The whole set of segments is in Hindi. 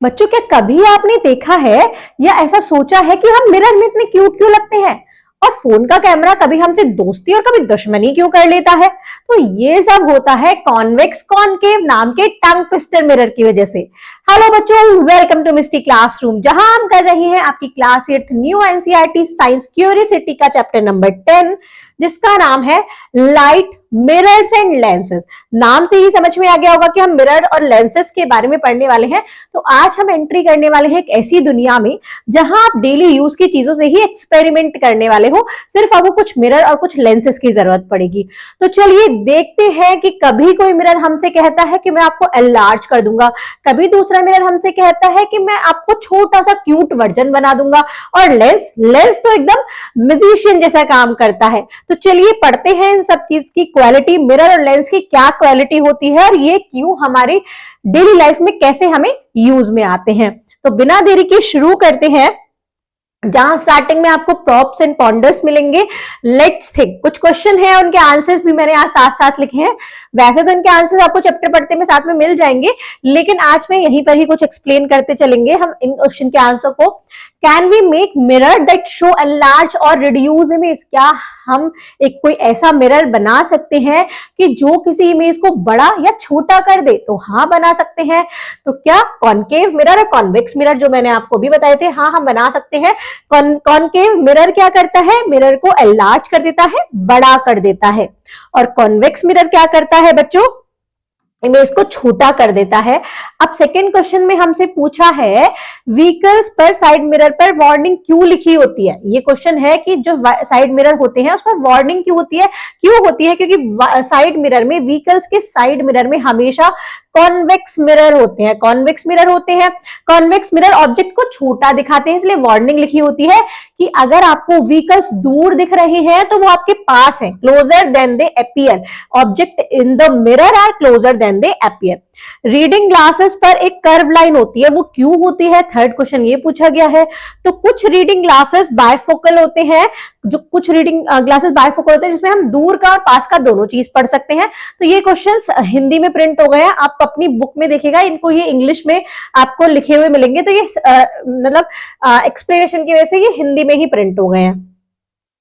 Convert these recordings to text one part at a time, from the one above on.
बच्चों, क्या कभी आपने देखा है या ऐसा सोचा है कि हम मिरर में इतने क्यूट क्यों लगते हैं? और फोन का कैमरा कभी हमसे दोस्ती और कभी दुश्मनी क्यों कर लेता है? तो ये सब होता है कॉन्वेक्स कॉनकेव नाम के टंग ट्विस्टर मिरर की वजह से। हेलो बच्चों, वेलकम टू मिस्टी क्लासरूम, जहां हम कर रहे हैं आपकी class 8 new NCERT science curiosity का चैप्टर नंबर 10, जिसका नाम है लाइट, मिरर्स एंड लेंसेज। नाम से ही समझ में आ गया होगा कि हम मिरर और लेंसेज के बारे में पढ़ने वाले हैं। तो आज हम एंट्री करने वाले हैं एक ऐसी दुनिया में जहां आप डेली यूज की चीजों से ही एक्सपेरिमेंट करने वाले हो। सिर्फ आपको कुछ मिरर और कुछ लेंसेज की जरूरत पड़ेगी। तो चलिए देखते हैं कि कभी कोई मिरर हमसे कहता है कि मैं आपको एनलार्ज कर दूंगा, कभी दूसरा मिरर हमसे कहता है कि मैं आपको छोटा सा क्यूट वर्जन बना दूंगा, और लेंस तो एकदम म्यूजिशियन जैसा काम करता है। तो चलिए पढ़ते हैं इन सब चीज की क्वालिटी, मिरर और लेंस की क्या क्वालिटी होती है और ये क्यों हमारी डेली लाइफ में कैसे हमें यूज में आते हैं। तो बिना देरी के शुरू करते हैं, जहां स्टार्टिंग में आपको प्रॉप्स एंड पॉन्डर्स मिलेंगे। Let's think. कुछ क्वेश्चन है, उनके आंसर्स भी मैंने आज साथ साथ लिखे हैं। वैसे तो इनके आंसर्स आपको चैप्टर पढ़ते में साथ में मिल जाएंगे, लेकिन आज मैं यहीं पर ही कुछ एक्सप्लेन करते चलेंगे हम इन क्वेश्चन के आंसर को। Can we make mirror that show enlarge और रिड्यूस इमेज? क्या हम एक कोई ऐसा मिरर बना सकते हैं कि जो किसी इमेज को बड़ा या छोटा कर दे? तो हाँ, बना सकते हैं। तो क्या कॉनकेव मिरर और कॉन्वेक्स मिरर जो मैंने आपको भी बताए थे, हाँ हम बना सकते हैं। कॉनकेव मिरर क्या करता है? मिरर को एनलार्ज कर देता है, बड़ा कर देता है। और कॉन्वेक्स मिरर क्या करता है बच्चों? इमेज को छोटा कर देता है। अब सेकंड क्वेश्चन में हमसे पूछा है व्हीकल्स पर साइड मिरर पर वार्निंग क्यों लिखी होती है? ये क्वेश्चन है कि जो साइड मिरर होते हैं उस पर वार्निंग क्यों होती है? क्यों होती है? क्योंकि साइड मिरर में, व्हीकल्स के साइड मिरर में हमेशा कॉन्वेक्स मिरर होते हैं। कॉन्वेक्स मिरर होते हैं। कॉन्वेक्स मिरर ऑब्जेक्ट को छोटा दिखाते हैं, इसलिए वार्निंग लिखी होती है कि अगर आपको व्हीकल्स दूर दिख रहे हैं तो वो आपके पास है, closer than they appear. Object in the mirror are closer than they appear. Reading glasses पर एक कर्व लाइन होती है, वो क्यों होती है? थर्ड क्वेश्चन ये पूछा गया है। तो कुछ रीडिंग ग्लासेस बायफोकल होते हैं, जो कुछ रीडिंग ग्लासेस बायफोकल होते हैं जिसमें हम दूर का और पास का दोनों चीज पढ़ सकते हैं। तो ये क्वेश्चंस हिंदी में प्रिंट हो गए हैं, आप अपनी बुक में देखिएगा, इनको ये इंग्लिश में आपको लिखे हुए मिलेंगे। तो ये मतलब एक्सप्लेनेशन की वजह से ये हिंदी में ही प्रिंट हो गए हैं,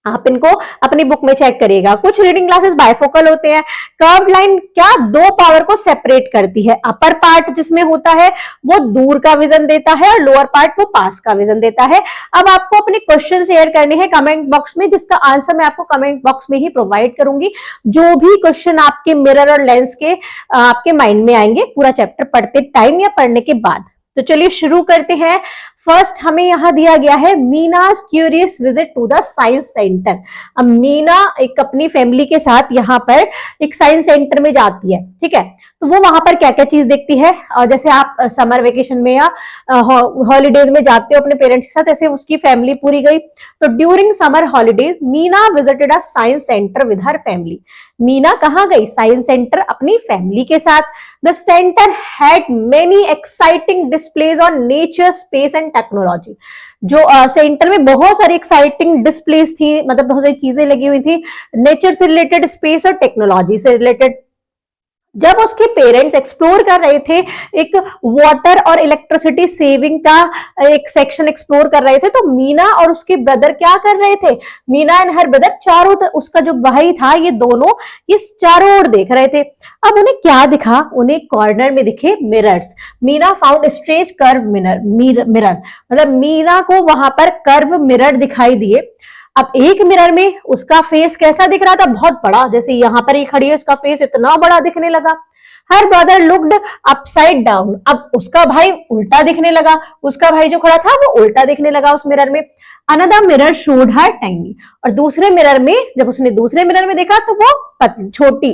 आप इनको अपनी बुक में चेक करिएगा। कुछ रीडिंग ग्लासेस बायफोकल होते हैं। कर्व्ड लाइन क्या दो पावर को सेपरेट करती है? अपर पार्ट जिसमें होता है वो दूर का विजन देता है और लोअर पार्ट वो पास का विजन देता है। अब आपको अपने क्वेश्चन शेयर करने हैं कमेंट बॉक्स में, जिसका आंसर मैं आपको कमेंट बॉक्स में ही प्रोवाइड करूंगी। जो भी क्वेश्चन आपके मिरर और लेंस के आपके माइंड में आएंगे पूरा चैप्टर पढ़ते टाइम या पढ़ने के बाद। तो चलिए शुरू करते हैं। फर्स्ट हमें यहां दिया गया है मीना's curious visit to the science centre. अब मीना एक अपनी फैमिली के साथ यहाँ पर एक साइंस सेंटर में जाती है, ठीक है। तो वो वहां पर क्या क्या चीज देखती है, और जैसे आप समर वेकेशन में या हॉलीडेज में जाते हो अपने पेरेंट्स के साथ, ऐसे उसकी फैमिली पूरी गई। तो during summer holidays Meena visited a science centre with her family. Meena कहाँ गई? साइंस सेंटर अपनी फैमिली के साथ। The centre had many exciting displays on nature, space and technology. जो सेंटर में बहुत सारी एक्साइटिंग डिस्प्लेस थी, मतलब बहुत सारी चीजें लगी हुई थी नेचर से रिलेटेड, स्पेस और टेक्नोलॉजी से रिलेटेड। जब उसके पेरेंट्स एक्सप्लोर कर रहे थे, एक वाटर और इलेक्ट्रिसिटी सेविंग का एक सेक्शन एक्सप्लोर कर रहे थे, तो मीना और उसके ब्रदर क्या कर रहे थे? मीना एंड हर ब्रदर चारों, उसका जो भाई था, ये दोनों ये चारों ओर देख रहे थे। अब उन्हें क्या दिखा? उन्हें कॉर्नर में दिखे mirrors. Meena found strange curve mirror, मतलब मीना को वहां पर कर्व मिरर दिखाई दिए। अब एक मिरर में उसका फेस कैसा दिख रहा था? बहुत बड़ा, जैसे यहाँ पर ये खड़ी है, उसका फेस इतना बड़ा दिखने लगा। Her brother looked upside down. अब उसका भाई उल्टा दिखने लगा, उसका भाई जो खड़ा था वो उल्टा दिखने लगा उस मिरर में। Another mirror showed her tiny, और दूसरे मिरर में जब उसने दूसरे मिरर में देखा तो वो छोटी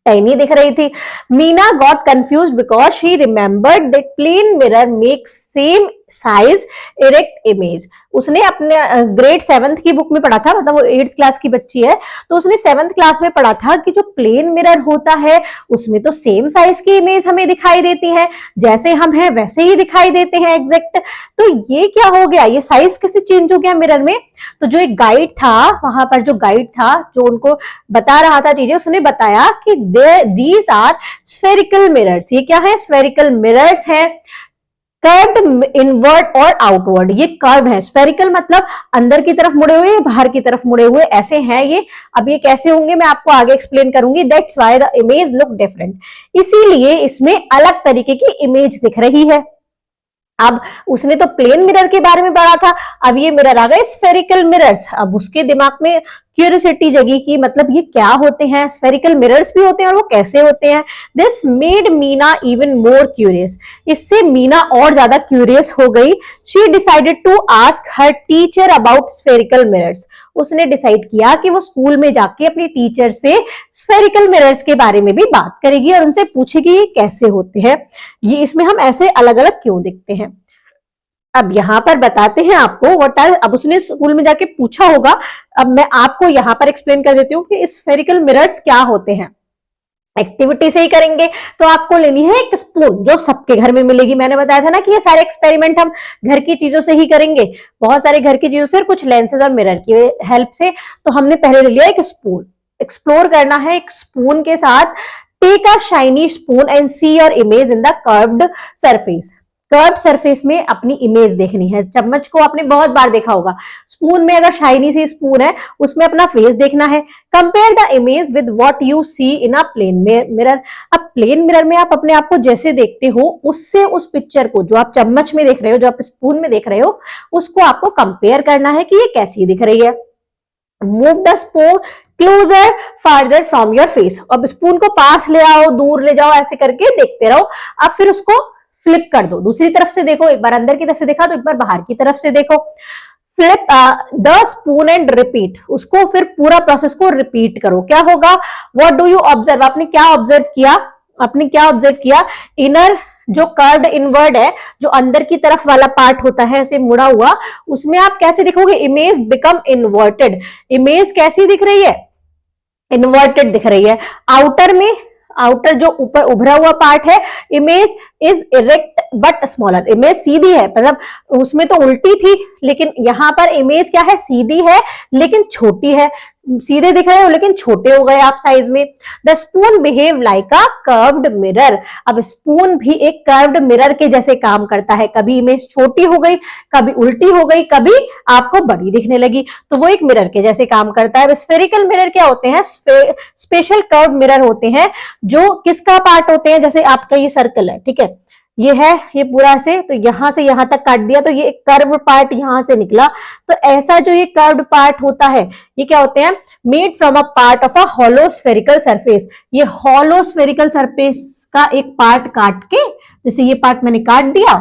टाइनी दिख रही थी। Meena got confused because she remembered that plane mirror makes same size erect image. उसने अपने ग्रेड 7th की बुक में पढ़ा था, मतलब वो 8th क्लास की बच्ची है, तो उसने 7th क्लास में पढ़ा था कि जो प्लेन मिरर होता है उसमें तो सेम साइज की इमेज हमें दिखाई देती है, जैसे हम हैं वैसे ही दिखाई देते हैं एग्जैक्ट। तो ये क्या हो गया? ये साइज कैसे चेंज हो गया मिरर में? तो जो एक गाइड था, वहां पर जो गाइड था जो उनको बता रहा था चीजें, उसने बताया कि दीज आर स्फेरिकल मिरर्स। ये क्या है? स्फेरिकल मिरर्स है। कर्व्ड इनवर्ड और आउटवर्ड, ये कर्व है। स्फेरिकल मतलब अंदर की तरफ मुड़े हुए, बाहर की तरफ मुड़े हुए, ऐसे हैं ये। अब ये कैसे होंगे मैं आपको आगे एक्सप्लेन करूंगी। That's why the image look different, इसीलिए इसमें अलग तरीके की इमेज दिख रही है। अब उसने तो प्लेन मिरर के बारे में पढ़ा था, अब ये मिरर आ गए स्फेरिकल मिरर्स। अब उसके दिमाग में क्यूरियोसिटी जगी कि मतलब ये क्या होते हैं, स्फेरिकल मिरर्स भी होते हैं और वो कैसे होते हैं। This made Meena even more curious, इससे मीना और ज्यादा क्यूरियस हो गई। She decided to ask her teacher about spherical mirrors, उसने डिसाइड किया कि वो स्कूल में जाके अपनी टीचर से स्फेरिकल मिरर्स के बारे में भी बात करेगी और उनसे पूछेगी ये कैसे होते हैं, ये इसमें हम ऐसे अलग अलग क्यों दिखते हैं। अब यहां पर बताते हैं आपको व्हाट आर, अब उसने स्कूल में जाके पूछा होगा, अब मैं आपको यहां पर एक्सप्लेन कर देती हूँ कि स्फेरिकल मिरर्स क्या होते हैं। एक्टिविटी से ही करेंगे। तो आपको लेनी है एक स्पून जो सबके घर में मिलेगी। मैंने बताया था ना कि ये सारे एक्सपेरिमेंट हम घर की चीजों से ही करेंगे, बहुत सारे घर की चीजों से और कुछ लेंसेज और मिरर की हेल्प से। तो हमने पहले ले लिया एक स्पून, एक्सप्लोर करना है एक स्पून के साथ। Take a shiny spoon and see your image in the curved surface, curve surface में अपनी इमेज देखनी है। चम्मच को आपने बहुत बार देखा होगा, स्पून में अगर शाइनी सी स्पून है उसमें अपना फेस देखना है। Compare the image with what you see in a plane mirror, अब प्लेन मिरर में आप अपने आप को जैसे देखते हो उससे उस पिक्चर को जो आप चम्मच में देख रहे हो, जो आप स्पून में देख रहे हो, उसको आपको कंपेयर करना है कि ये कैसी दिख रही है। Move the spoon closer farther from your face, अब स्पून को पास ले आओ, दूर ले जाओ, ऐसे करके देखते रहो। अब फिर उसको फ्लिप कर दो, दूसरी तरफ से देखो, एक बार अंदर की तरफ से देखा तो एक बार बाहर की तरफ से देखो। Flip the spoon and repeat, उसको फिर पूरा प्रोसेस को रिपीट करो। क्या होगा, व्हाट डू यू ऑब्जर्व, आपने क्या ऑब्जर्व किया, आपने क्या ऑब्जर्व किया, इनर जो कर्व्ड इनवर्ड है, जो अंदर की तरफ वाला पार्ट होता है ऐसे मुड़ा हुआ, उसमें आप कैसे देखोगे, इमेज बिकम इन्वर्टेड, इमेज कैसी दिख रही है, इन्वर्टेड दिख रही है। आउटर में, आउटर जो ऊपर उभरा हुआ पार्ट है, image is erect but smaller, image सीधी है, मतलब उसमें तो उल्टी थी लेकिन यहां पर इमेज क्या है, सीधी है लेकिन छोटी है। सीधे दिख रहे हो लेकिन छोटे हो गए आप साइज में। The spoon behave like a curved mirror, अब स्पून भी एक कर्व्ड मिरर के जैसे काम करता है, कभी इमेज छोटी हो गई, कभी उल्टी हो गई, कभी आपको बड़ी दिखने लगी, तो वो एक मिरर के जैसे काम करता है। स्फेरिकल मिरर क्या होते हैं, स्पेशल कर्व मिरर होते हैं जो किसका पार्ट होते हैं, जैसे आपका ये सर्कल है, ठीक है, ये है, ये पूरा से, तो यहां से यहां तक काट दिया तो ये एक कर्व पार्ट यहां से निकला। तो ऐसा जो ये कर्व्ड पार्ट होता है ये क्या होते हैं, made from a part of a hollow spherical surface, ये हॉलो स्फेरिकल सरफेस का एक पार्ट काट के, जैसे ये पार्ट मैंने काट दिया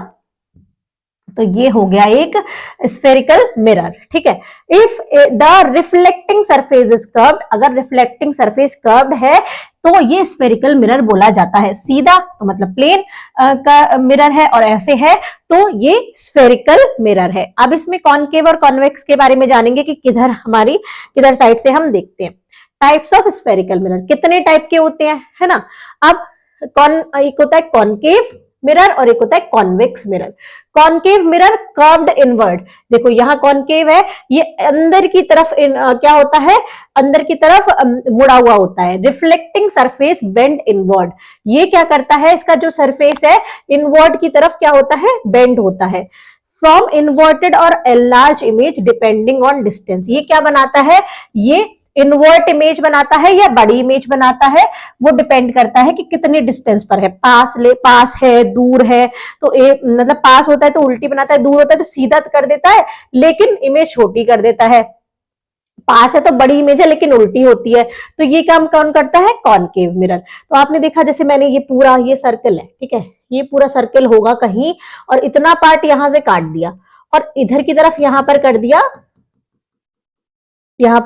तो ये हो गया एक स्फेरिकल मिरर, ठीक है। If the reflecting surface is curved, अगर रिफ्लेक्टिंग सरफेस कर्व्ड है तो ये स्फेरिकल मिरर बोला जाता है। सीधा तो मतलब प्लेन का मिरर है और ऐसे है तो ये स्फेरिकल मिरर है। अब इसमें कॉनकेव और कॉन्वेक्स के बारे में जानेंगे कि किधर हमारी किधर साइड से हम देखते हैं। टाइप्स ऑफ स्फेरिकल मिरर, कितने टाइप के होते हैं, है ना। अब एक होता है कॉनकेव मिरर और एक होता है convex mirror. Concave mirror curved inward, देखो यहाँ कॉनकेव है, ये अंदर की तरफ क्या होता है, अंदर की तरफ मुड़ा हुआ होता है। रिफ्लेक्टिंग सरफेस बेंड इनवर्ड, ये क्या करता है, इसका जो सरफेस है इनवर्ड की तरफ क्या होता है, बेंड होता है। फ्रॉम इन्वर्टेड और enlarge image depending on distance, ये क्या बनाता है, ये इन्वर्ट इमेज बनाता है या बड़ी इमेज बनाता है, वो डिपेंड करता है कि कितने डिस्टेंस पर है, पास है, दूर है, तो मतलब पास होता है तो उल्टी बनाता है, दूर होता है तो सीधा कर देता है लेकिन इमेज छोटी कर देता है। पास है तो बड़ी इमेज है लेकिन उल्टी होती है, तो ये काम कौन करता है, कॉनकेव मिरर। तो आपने देखा जैसे मैंने ये पूरा ये सर्कल है, ठीक है, ये पूरा सर्कल होगा कहीं और इतना पार्ट यहां से काट दिया और इधर की तरफ यहां पर कर दिया, यहाँ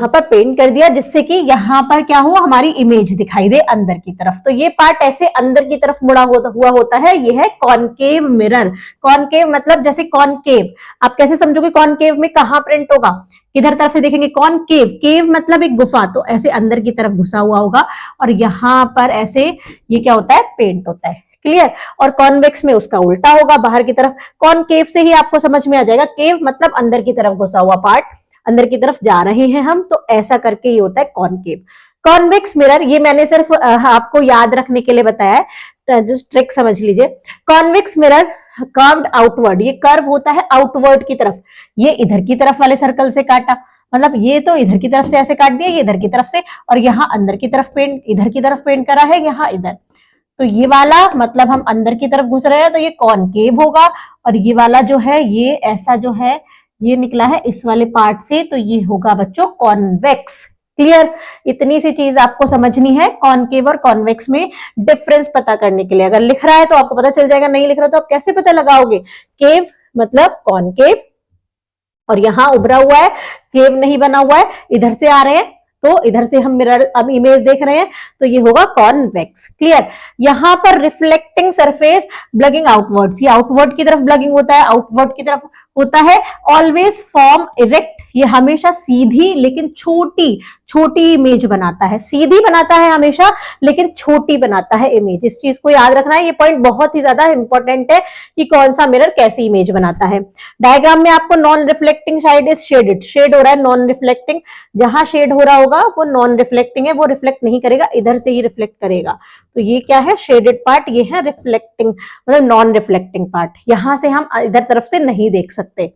पर पेंट कर दिया जिससे कि यहाँ पर क्या हो, हमारी इमेज दिखाई दे अंदर की तरफ। तो ये पार्ट ऐसे अंदर की तरफ मुड़ा हुआ होता है, ये है कॉनकेव मिरर। कॉनकेव मतलब जैसे कॉनकेव, आप कैसे समझोगे कॉनकेव में कहाँ प्रिंट होगा, किधर तरफ से देखेंगे, कॉनकेव, केव मतलब एक गुफा, तो ऐसे अंदर की तरफ घुसा हुआ होगा और यहाँ पर ऐसे ये क्या होता है, पेंट होता है, क्लियर। और कॉन्वेक्स में उसका उल्टा होगा, बाहर की तरफ। कॉनकेव से ही आपको समझ में आ जाएगा, केव मतलब अंदर की तरफ घुसा हुआ पार्ट, अंदर की तरफ जा रहे हैं हम, तो ऐसा करके ये होता है कॉनकेव। कॉन्वेक्स मिरर, ये मैंने सिर्फ आपको याद रखने के लिए बताया है, जस्ट ट्रिक समझ लीजिए। कॉन्वेक्स मिरर कर्व्ड आउटवर्ड, ये कर्व होता है आउटवर्ड की तरफ, ये इधर की तरफ वाले सर्कल से काटा, मतलब ये तो इधर की तरफ से ऐसे काट दिया, ये इधर की तरफ से, और यहाँ अंदर की तरफ पेंट, इधर की तरफ पेंट करा है, यहाँ इधर, तो ये वाला मतलब हम अंदर की तरफ घुस रहे हैं तो ये कॉनकेव होगा, और ये वाला जो है ये ऐसा जो है ये निकला है इस वाले पार्ट से, तो ये होगा बच्चों कॉन्वेक्स। क्लियर, इतनी सी चीज आपको समझनी है कॉनकेव और कॉन्वेक्स में डिफरेंस पता करने के लिए। अगर लिख रहा है तो आपको पता चल जाएगा, नहीं लिख रहा तो आप कैसे पता लगाओगे? केव मतलब कॉनकेव, और यहां उभरा हुआ है, केव नहीं बना हुआ है, इधर से आ रहे हैं तो इधर से हम मिरर अब इमेज देख रहे हैं तो ये होगा कॉन्वेक्स। क्लियर, यहां पर रिफ्लेक्टिंग सरफेस ब्लगिंग आउटवर्ड्स, ये आउटवर्ड की तरफ ब्लगिंग होता है, आउटवर्ड की तरफ होता है। ऑलवेज फॉर्म इरेक्ट, ये हमेशा सीधी लेकिन छोटी छोटी इमेज बनाता है, सीधी बनाता है हमेशा लेकिन छोटी बनाता है इमेज। इस चीज को याद रखना है, ये पॉइंट बहुत ही ज्यादा इंपॉर्टेंट है कि कौन सा मिरर कैसी इमेज बनाता है। डायग्राम में आपको non reflecting side is shaded, shade हो रहा है नॉन रिफ्लेक्टिंग, जहां शेड हो रहा होगा वो नॉन रिफ्लेक्टिंग है, वो रिफ्लेक्ट नहीं करेगा, इधर से ही रिफ्लेक्ट करेगा। तो ये क्या है? शेडेड पार्ट, ये है रिफ्लेक्टिंग मतलब नॉन रिफ्लेक्टिंग पार्ट, यहां से हम इधर तरफ से नहीं देख सकते।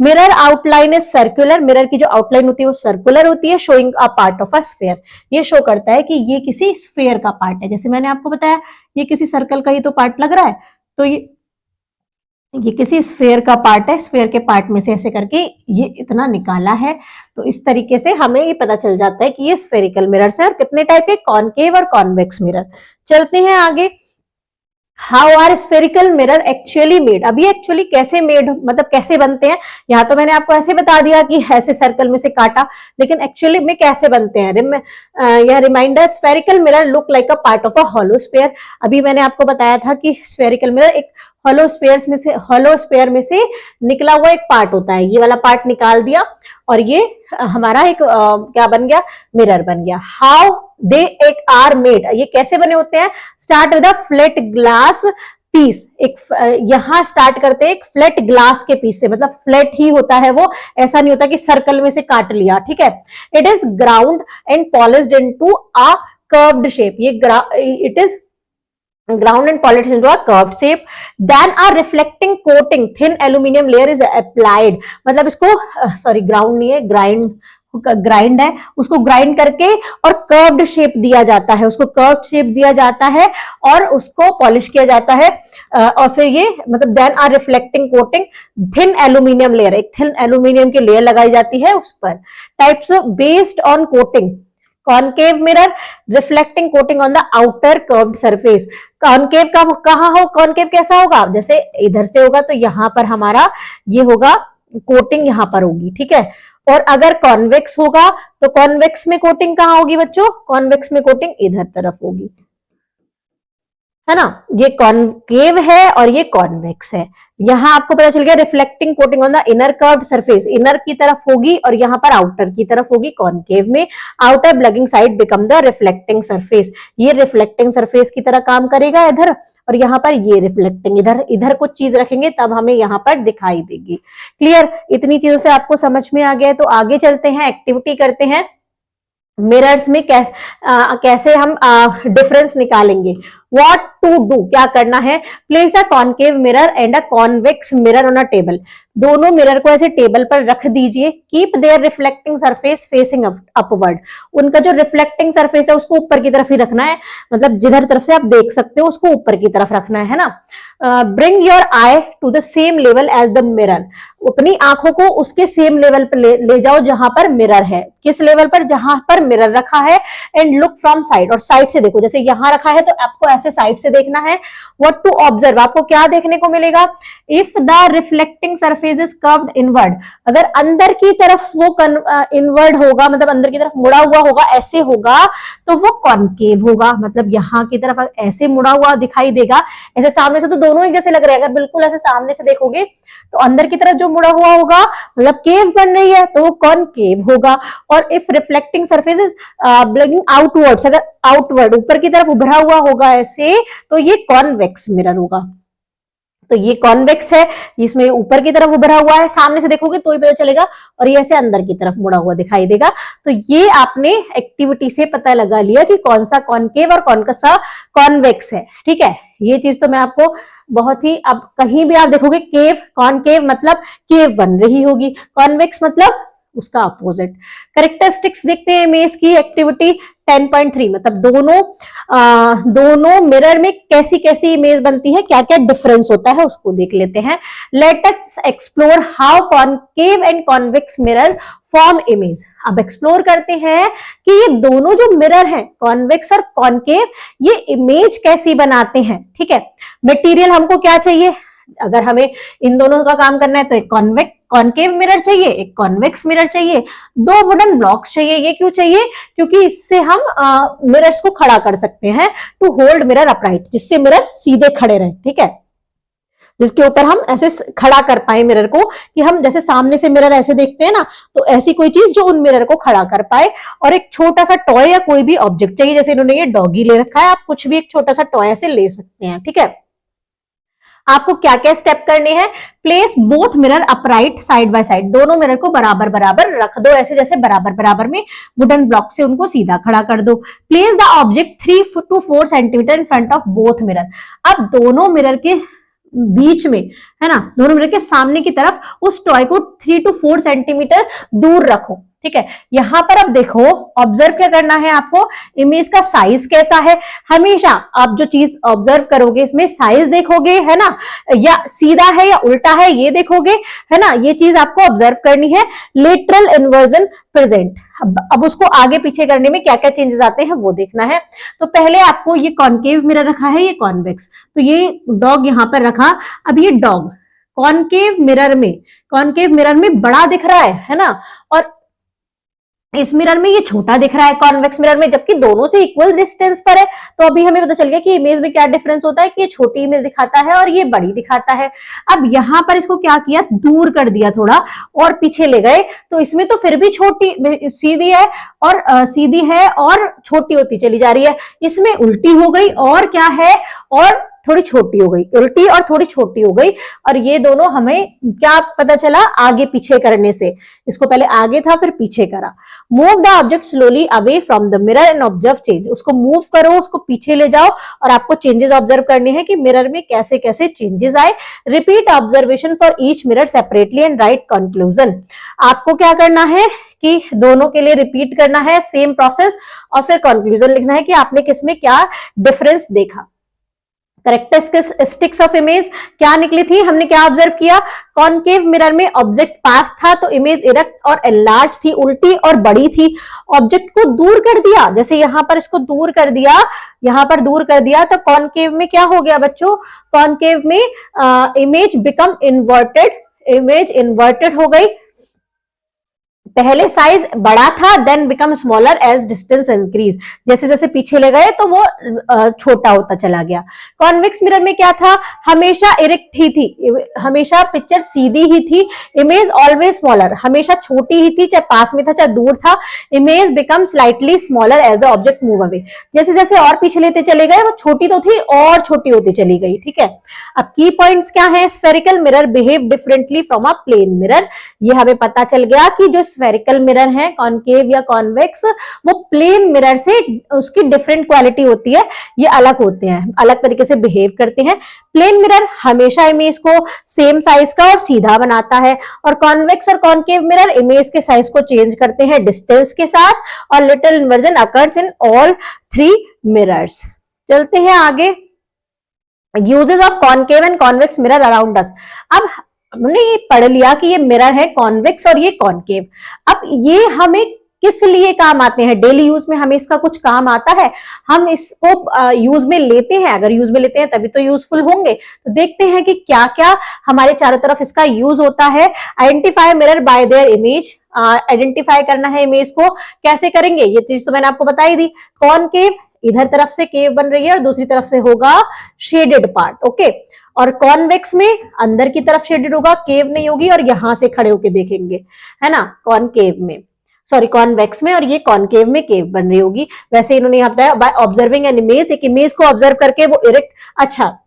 Mirror outline is circular, mirror की जो आउटलाइन होती है वो सर्कुलर होती है, showing a part of a sphere, ये शो करता है कि ये किसी स्फीयर का पार्ट है। जैसे मैंने आपको बताया ये किसी सर्कल का ही तो पार्ट लग रहा है, तो ये किसी स्फीयर का पार्ट है, स्फीयर के पार्ट में से ऐसे करके ये इतना निकाला है, तो इस तरीके से हमें ये पता चल जाता है कि ये स्फेरिकल मिरर्स है। और कितने टाइप के? कॉनकेव और कॉन्वेक्स मिरर। चलते हैं आगे। How are spherical mirror actually made, अभी एक्चुअली कैसे मेड मतलब कैसे बनते हैं, यहाँ तो मैंने आपको ऐसे बता दिया कि ऐसे सर्कल में से काटा, लेकिन एक्चुअली में कैसे बनते हैं? यह reminder, spherical mirror look like a part of a hollow sphere. अभी मैंने आपको बताया था कि स्फेरिकल मिरर एक हॉलो स्फीयर में से निकला हुआ एक पार्ट होता है, ये वाला पार्ट निकाल दिया और ये हमारा एक क्या बन गया? मिरर बन गया। हाउ दे एक आर मेड, ये कैसे बने होते हैं? Start with a flat glass piece, एक यहां स्टार्ट करते हैं एक फ्लैट ग्लास के पीस से, मतलब फ्लैट ही होता है वो, ऐसा नहीं होता कि सर्कल में से काट लिया, ठीक है। It is ground and polished into a curved shape, ये it is ground and polished into a curved shape, then a reflecting coating thin aluminum layer is applied, मतलब इसको सॉरी ग्राउंड नहीं है, ग्राइंड है, उसको ग्राइंड करके और कर्व्ड शेप दिया जाता है, उसको कर्व्ड शेप दिया जाता है और उसको पॉलिश किया जाता है, और फिर ये मतलब then a reflecting coating thin aluminium layer, एक थिन एल्यूमिनियम की लेयर लगाई जाती है उस पर। Types based on coating, concave mirror reflecting coating on the outer curved surface. Concave का कहाँ हो? कॉनकेव कैसा होगा? जैसे इधर से होगा तो यहां पर हमारा ये होगा कोटिंग, यहां पर होगी, ठीक है। और अगर कॉन्वेक्स होगा तो कॉन्वेक्स में कोटिंग कहाँ होगी बच्चों? कॉन्वेक्स में कोटिंग इधर तरफ होगी, है ना। ये कॉनकेव है और ये कॉन्वेक्स है। यहां आपको पता चल गया reflecting coating on the inner curved surface, inner की तरफ होगी और यहाँ पर आउटर की तरफ होगी। कॉनकेव में outer bulging side become the reflecting surface, ये रिफ्लेक्टिंग सरफेस की तरह काम करेगा इधर, और यहाँ पर ये रिफ्लेक्टिंग, इधर इधर कुछ चीज रखेंगे तब हमें यहाँ पर दिखाई देगी। क्लियर, इतनी चीजों से आपको समझ में आ गया है। तो आगे चलते हैं, एक्टिविटी करते हैं। मिरर्स में कैसे हम डिफरेंस निकालेंगे। व्हाट टू डू, क्या करना है? Place a concave mirror and a convex mirror on a table, दोनों मिरर को ऐसे टेबल पर रख दीजिए। Keep their reflecting surface facing upward, उनका जो रिफ्लेक्टिंग सरफेस है उसको ऊपर की तरफ ही रखना है, मतलब जिधर तरफ से आप देख सकते हो उसको ऊपर की तरफ रखना है ना। Bring your eye to the same level as the mirror, अपनी आंखों को उसके सेम लेवल पर ले जाओ जहां पर मिरर है। किस लेवल पर? जहां पर मिरर रखा है। एंड लुक फ्रॉम साइड, और साइड से देखो, जैसे यहां रखा है तो आपको ऐसे साइड से देखना है। व्हाट टू ऑब्जर्व, आपको क्या देखने को मिलेगा? If the reflecting surface is curved inward, अगर अंदर की तरफ वो इनवर्ड होगा, मतलब अंदर की तरफ मुड़ा हुआ होगा, ऐसे होगा तो वो कॉनकेव होगा, मतलब यहां की तरफ ऐसे मुड़ा हुआ दिखाई देगा। ऐसे सामने से तो दोनों एक जैसे लग रहे हैं, अगर बिल्कुल ऐसे सामने से देखोगे तो अंदर की तरफ जो मुड़ा हुआ होगा मतलब केव बन रही है तो वो कॉनकेव होगा। और if reflecting surface is bulging outwards, अगर आउटवर्ड ऊपर की तरफ उभरा हुआ होगा ऐसे, तो ये कॉन्वेक्स मिरर होगा। तो ये कॉन्वेक्स है, इसमें ऊपर की तरफ उभरा हुआ है, सामने से देखोगे तो ही पता चलेगा, और ये ऐसे अंदर की तरफ मुड़ा हुआ दिखाई देगा। तो ये आपने एक्टिविटी से पता लगा लिया कि कौन सा कॉनकेव और कौन सा कॉन्वेक्स है, ठीक है। ये चीज तो मैं आपको बहुत ही, अब कहीं भी आप देखोगे केव, कॉनकेव मतलब केव बन रही होगी, कॉन्वेक्स मतलब उसका अपोजिट। कैरेक्टरिस्टिक्स देखते हैं इमेज की, एक्टिविटी 10.3 मतलब दोनों मिरर में कैसी कैसी इमेज बनती है, क्या क्या डिफरेंस होता है उसको देख लेते हैं। Let us explore how concave and convex mirror form image. अब एक्सप्लोर करते हैं कि ये दोनों जो मिरर हैं, कॉन्वेक्स और कॉनकेव, ये इमेज कैसी बनाते हैं। ठीक है, मटेरियल हमको क्या चाहिए, अगर हमें इन दोनों का काम करना है तो एक कॉनकेव मिरर चाहिए, एक कॉन्वेक्स मिरर चाहिए, दो वुडन ब्लॉक्स चाहिए। ये क्यों चाहिए, क्योंकि इससे हम मिरर्स को खड़ा कर सकते हैं, टू होल्ड मिरर अपराइट, जिससे मिरर सीधे खड़े रहे। ठीक है, जिसके ऊपर हम ऐसे खड़ा कर पाए मिरर को, कि हम जैसे सामने से मिरर ऐसे देखते हैं ना, तो ऐसी कोई चीज जो उन मिरर को खड़ा कर पाए। और एक छोटा सा टॉय या कोई भी ऑब्जेक्ट चाहिए, जैसे इन्होंने ये डॉगी ले रखा है, आप कुछ भी एक छोटा सा टॉय ऐसे ले सकते हैं। ठीक है, आपको क्या क्या स्टेप करने हैं, place both mirror upright side by side, दोनों मिरर को बराबर बराबर रख दो, ऐसे जैसे बराबर बराबर में वुडन ब्लॉक से उनको सीधा खड़ा कर दो। Place the object 3 to 4 centimetre in front of both mirror. अब दोनों मिरर के बीच में, है ना, दोनों मिरर के सामने की तरफ उस टॉय को 3 to 4 सेंटीमीटर दूर रखो। ठीक है, यहां पर अब देखो, ऑब्जर्व क्या करना है आपको, इमेज का साइज कैसा है। हमेशा आप जो चीज ऑब्जर्व करोगे इसमें साइज देखोगे, है ना, या सीधा है या उल्टा है ये देखोगे, है ना, ये चीज आपको ऑब्जर्व करनी है। लेटरल इन्वर्जन प्रेजेंट, अब उसको आगे पीछे करने में क्या क्या चेंजेस आते हैं वो देखना है। तो पहले आपको ये कॉनकेव मिरर रखा है, ये कॉन्वेक्स, तो ये डॉग यहां पर रखा। अब ये डॉग कॉनकेव मिरर में बड़ा दिख रहा है ना, और इस मिरर में ये छोटा दिख रहा है कॉन्वेक्स मिरर में, जबकि दोनों से इक्वल डिस्टेंस पर है। तो अभी हमें पता चल गया कि इमेज में क्या डिफरेंस होता है, कि ये छोटी इमेज दिखाता है और ये बड़ी दिखाता है। अब यहां पर इसको क्या किया, दूर कर दिया थोड़ा और पीछे ले गए, तो इसमें तो फिर भी छोटी सीधी है और छोटी होती चली जा रही है। इसमें उल्टी हो गई और क्या है, और थोड़ी छोटी हो गई, उल्टी और थोड़ी छोटी हो गई। और ये दोनों हमें क्या पता चला, आगे पीछे करने से। इसको पहले आगे था फिर पीछे करा। Move the object slowly away from the mirror and observe change. उसको मूव करो, उसको पीछे ले जाओ और आपको चेंजेस ऑब्जर्व करने हैं कि मिरर में कैसे कैसे चेंजेस आए। Repeat observation for each mirror separately and right conclusion. आपको क्या करना है कि दोनों के लिए रिपीट करना है सेम प्रोसेस, और फिर कंक्लूजन लिखना है कि आपने किसमें क्या डिफरेंस देखा। कैरेक्टरिस्टिक्स ऑफ इमेज क्या निकली थी, हमने क्या ऑब्जर्व किया, कॉनकेव मिरर में ऑब्जेक्ट पास था तो इमेज इरेक्ट और एनलार्ज थी, उल्टी और बड़ी थी। ऑब्जेक्ट को दूर कर दिया, जैसे यहां पर इसको दूर कर दिया, यहां पर दूर कर दिया, तो कॉनकेव में क्या हो गया बच्चों, कॉनकेव में image become inverted, image inverted हो गई। पहले साइज बड़ा था, then become smaller as distance increase, जैसे जैसे पीछे ले गए तो वो छोटा होता चला गया। कॉन्वेक्स मिरर में क्या था, हमेशा इरेक्ट ही थी, हमेशा पिक्चर सीधी ही थी। इमेज ऑलवेज स्मॉलर, हमेशा छोटी ही थी, चाहे पास में था चाहे दूर था। Image become slightly smaller as the object move away, जैसे जैसे और पीछे लेते चले गए वो छोटी तो थी और छोटी होती चली गई। ठीक है, अब की पॉइंट्स क्या है, spherical mirror behave differently from a plane mirror. ये हमें पता चल गया कि जो स्फेरिकल मिरर है, कॉनकेव या कॉन्वेक्स, वो प्लेन मिरर से उसकी डिफरेंट क्वालिटी होती है, ये अलग होते हैं, अलग तरीके से बिहेव करते हैं। प्लेन मिरर हमेशा इमेज को सेम साइज का और सीधा बनाता है, और कॉन्वेक्स और कॉनकेव मिरर इमेज के साइज को चेंज करते हैं डिस्टेंस के साथ, और little inversion occurs in all 3 mirrors. चलते हैं आगे, uses of concave and convex mirror around us. अब हमने ये पढ़ लिया कि ये मिरर है कॉन्वेक्स और ये कॉनकेव। अब ये हमें किस लिए काम आते हैं, डेली यूज में हमें इसका कुछ काम आता है, हम इसको यूज में लेते हैं, अगर यूज में लेते हैं तभी तो यूजफुल होंगे। तो देखते हैं कि क्या क्या हमारे चारों तरफ इसका यूज होता है। Identify mirror bye there image, identify करना है इमेज को, कैसे करेंगे ये चीज तो मैंने आपको बताई दी। कॉनकेव, इधर तरफ से केव बन रही है और दूसरी तरफ से होगा शेडेड पार्ट, ओके। और कॉन्वेक्स में अंदर की तरफ शेडेड होगा, केव नहीं होगी, और यहां से खड़े होके देखेंगे, है ना, कॉनकेव में, सॉरी कॉन्वेक्स में, और ये कॉनकेव में केव बन रही होगी। वैसे इन्होंने यहाँ बताया बाय ऑब्जर्विंग एन इमेज, एक इमेज को ऑब्जर्व करके वो इरेक्ट। अच्छा,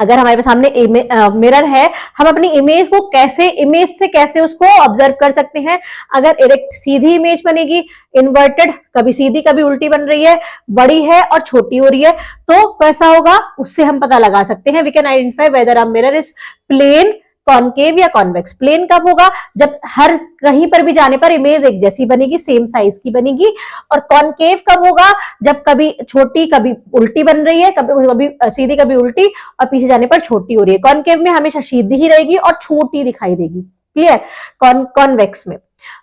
अगर हमारे सामने मिरर है, हम अपनी इमेज को कैसे, इमेज से कैसे उसको ऑब्जर्व कर सकते हैं। अगर इरेक्ट सीधी इमेज बनेगी, इन्वर्टेड, कभी सीधी कभी उल्टी बन रही है, बड़ी है और छोटी हो रही है, तो कैसा होगा उससे हम पता लगा सकते हैं। We can identify whether a mirror is plane, concave या कॉन्वेक्स। प्लेन कब होगा, जब हर कहीं पर भी जाने पर इमेज एक जैसी बनेगी, सेम साइज की बनेगी। और कॉनकेव कब होगा, जब कभी छोटी कभी उल्टी बन रही है, कभी कभी सीधी कभी उल्टी, और पीछे जाने पर छोटी हो रही है। कॉनकेव में हमेशा सीधी ही रहेगी और छोटी दिखाई देगी। क्लियर। कॉन्वेक्स में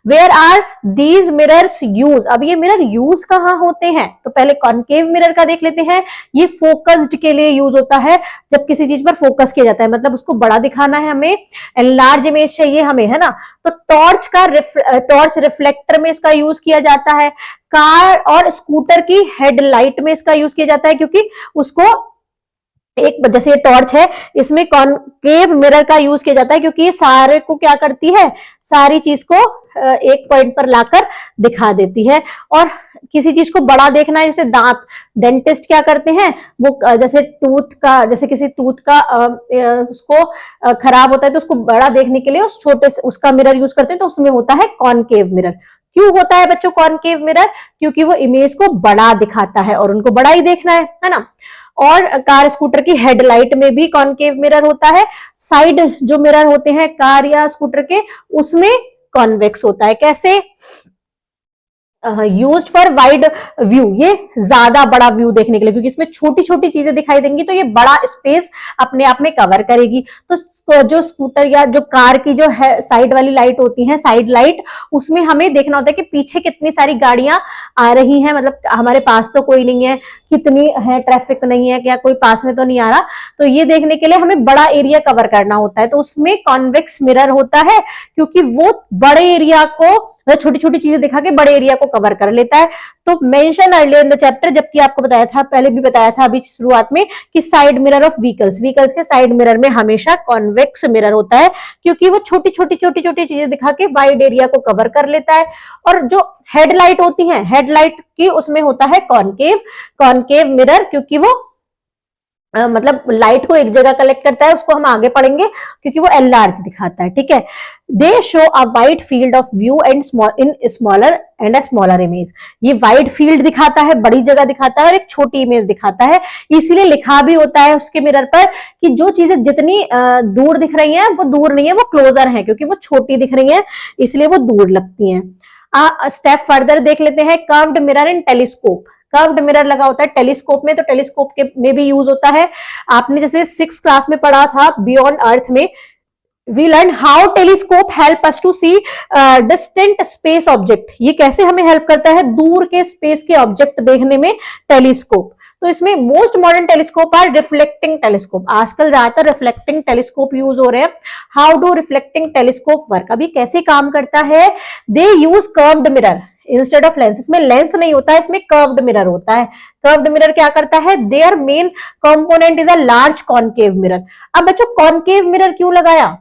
where are these mirrors use. अब ये मिरर यूज कहां होते हैं, तो पहले कॉनकेव मिरर का देख लेते हैं। ये फोकस्ड के लिए यूज होता है, जब किसी चीज पर फोकस किया जाता है, मतलब उसको बड़ा दिखाना है हमें, लार्ज इमेज चाहिए हमें, है ना। तो टॉर्च रिफ्लेक्टर में इसका यूज किया जाता है। कार और स्कूटर की हेडलाइट में इसका यूज किया जाता है, क्योंकि उसको एक, जैसे ये टॉर्च है, इसमें कॉनकेव मिरर का यूज किया जाता है, क्योंकि ये सारे को क्या करती है, सारी चीज को एक पॉइंट पर लाकर दिखा देती है। और किसी चीज को बड़ा देखना है, जैसे दांत, डेंटिस्ट क्या करते हैं, वो जैसे टूथ का, जैसे किसी टूथ का उसको खराब होता है, तो उसको बड़ा देखने के लिए उस छोटे से उसका मिरर यूज करते हैं, तो उसमें होता है कॉनकेव मिरर। क्यों होता है बच्चों कॉनकेव मिरर, क्योंकि वो इमेज को बड़ा दिखाता है और उनको बड़ा ही देखना है ना। और कार स्कूटर की हेडलाइट में भी कॉनकेव मिरर होता है। साइड जो मिरर होते हैं कार या स्कूटर के, उसमें कॉन्वेक्स होता है। कैसे, यूज्ड फॉर वाइड व्यू, ये ज्यादा बड़ा व्यू देखने के लिए, क्योंकि इसमें छोटी छोटी चीजें दिखाई देंगी, तो ये बड़ा स्पेस अपने आप में कवर करेगी। तो जो स्कूटर या जो कार की जो है साइड वाली लाइट होती है, साइड लाइट, उसमें हमें देखना होता है कि पीछे कितनी सारी गाड़ियां आ रही हैं, मतलब हमारे पास तो कोई नहीं है, कितनी है, ट्रैफिक नहीं है क्या, कोई पास में तो नहीं आ रहा। तो ये देखने के लिए हमें बड़ा एरिया कवर करना होता है, तो उसमें कॉन्वेक्स मिरर होता है, क्योंकि वो बड़े एरिया को, छोटी छोटी चीजें दिखा के बड़े एरिया को कवर कर लेता है। तो mention earlier in the chapter, जबकि आपको बताया था, पहले भी बताया था अभी शुरुआत में, कि side mirror of vehicles, vehicles के साइड मिरर में हमेशा कॉन्वेक्स मिरर होता है, क्योंकि वो छोटी छोटी चीजें दिखा के वाइड एरिया को कवर कर लेता है। और जो हेडलाइट होती है, हेडलाइट की उसमें होता है कॉनकेव मिरर, क्योंकि वो मतलब लाइट को एक जगह कलेक्ट करता है, उसको हम आगे पढ़ेंगे, क्योंकि वो एनलार्ज दिखाता है। ठीक है। They show a wide field of view and smaller and a smaller image. ये वाइड फील्ड दिखाता है, बड़ी जगह दिखाता है, और एक छोटी इमेज दिखाता है। इसलिए लिखा भी होता है उसके मिरर पर कि जो चीजें जितनी दूर दिख रही हैं वो दूर नहीं है, वो क्लोजर है, क्योंकि वो छोटी दिख रही है, इसलिए वो दूर लगती हैं। स्टेप फर्दर देख लेते हैं। कर्व्ड मिरर इन टेलीस्कोप, कर्व्ड मिरर लगा होता है टेलीस्कोप में, तो टेलीस्कोप के में भी यूज होता है। आपने जैसे 6th क्लास में पढ़ा था बियॉन्ड अर्थ में, we learn how telescope help us to see distant space object. ये कैसे हमें हेल्प करता है दूर के स्पेस के ऑब्जेक्ट देखने में टेलीस्कोप। तो इसमें most modern telescope are reflecting telescope. आजकल ज्यादातर रिफ्लेक्टिंग टेलीस्कोप यूज हो रहे हैं। How do reflecting telescope work, अभी कैसे काम करता है, they use curved mirror instead of lens. इसमें लेंस नहीं होता है, इसमें कर्व्ड मिरर होता है। कर्व्ड मिरर क्या करता है, their main component is a large concave mirror. अब बच्चों कॉनकेव मिरर क्यों लगाया,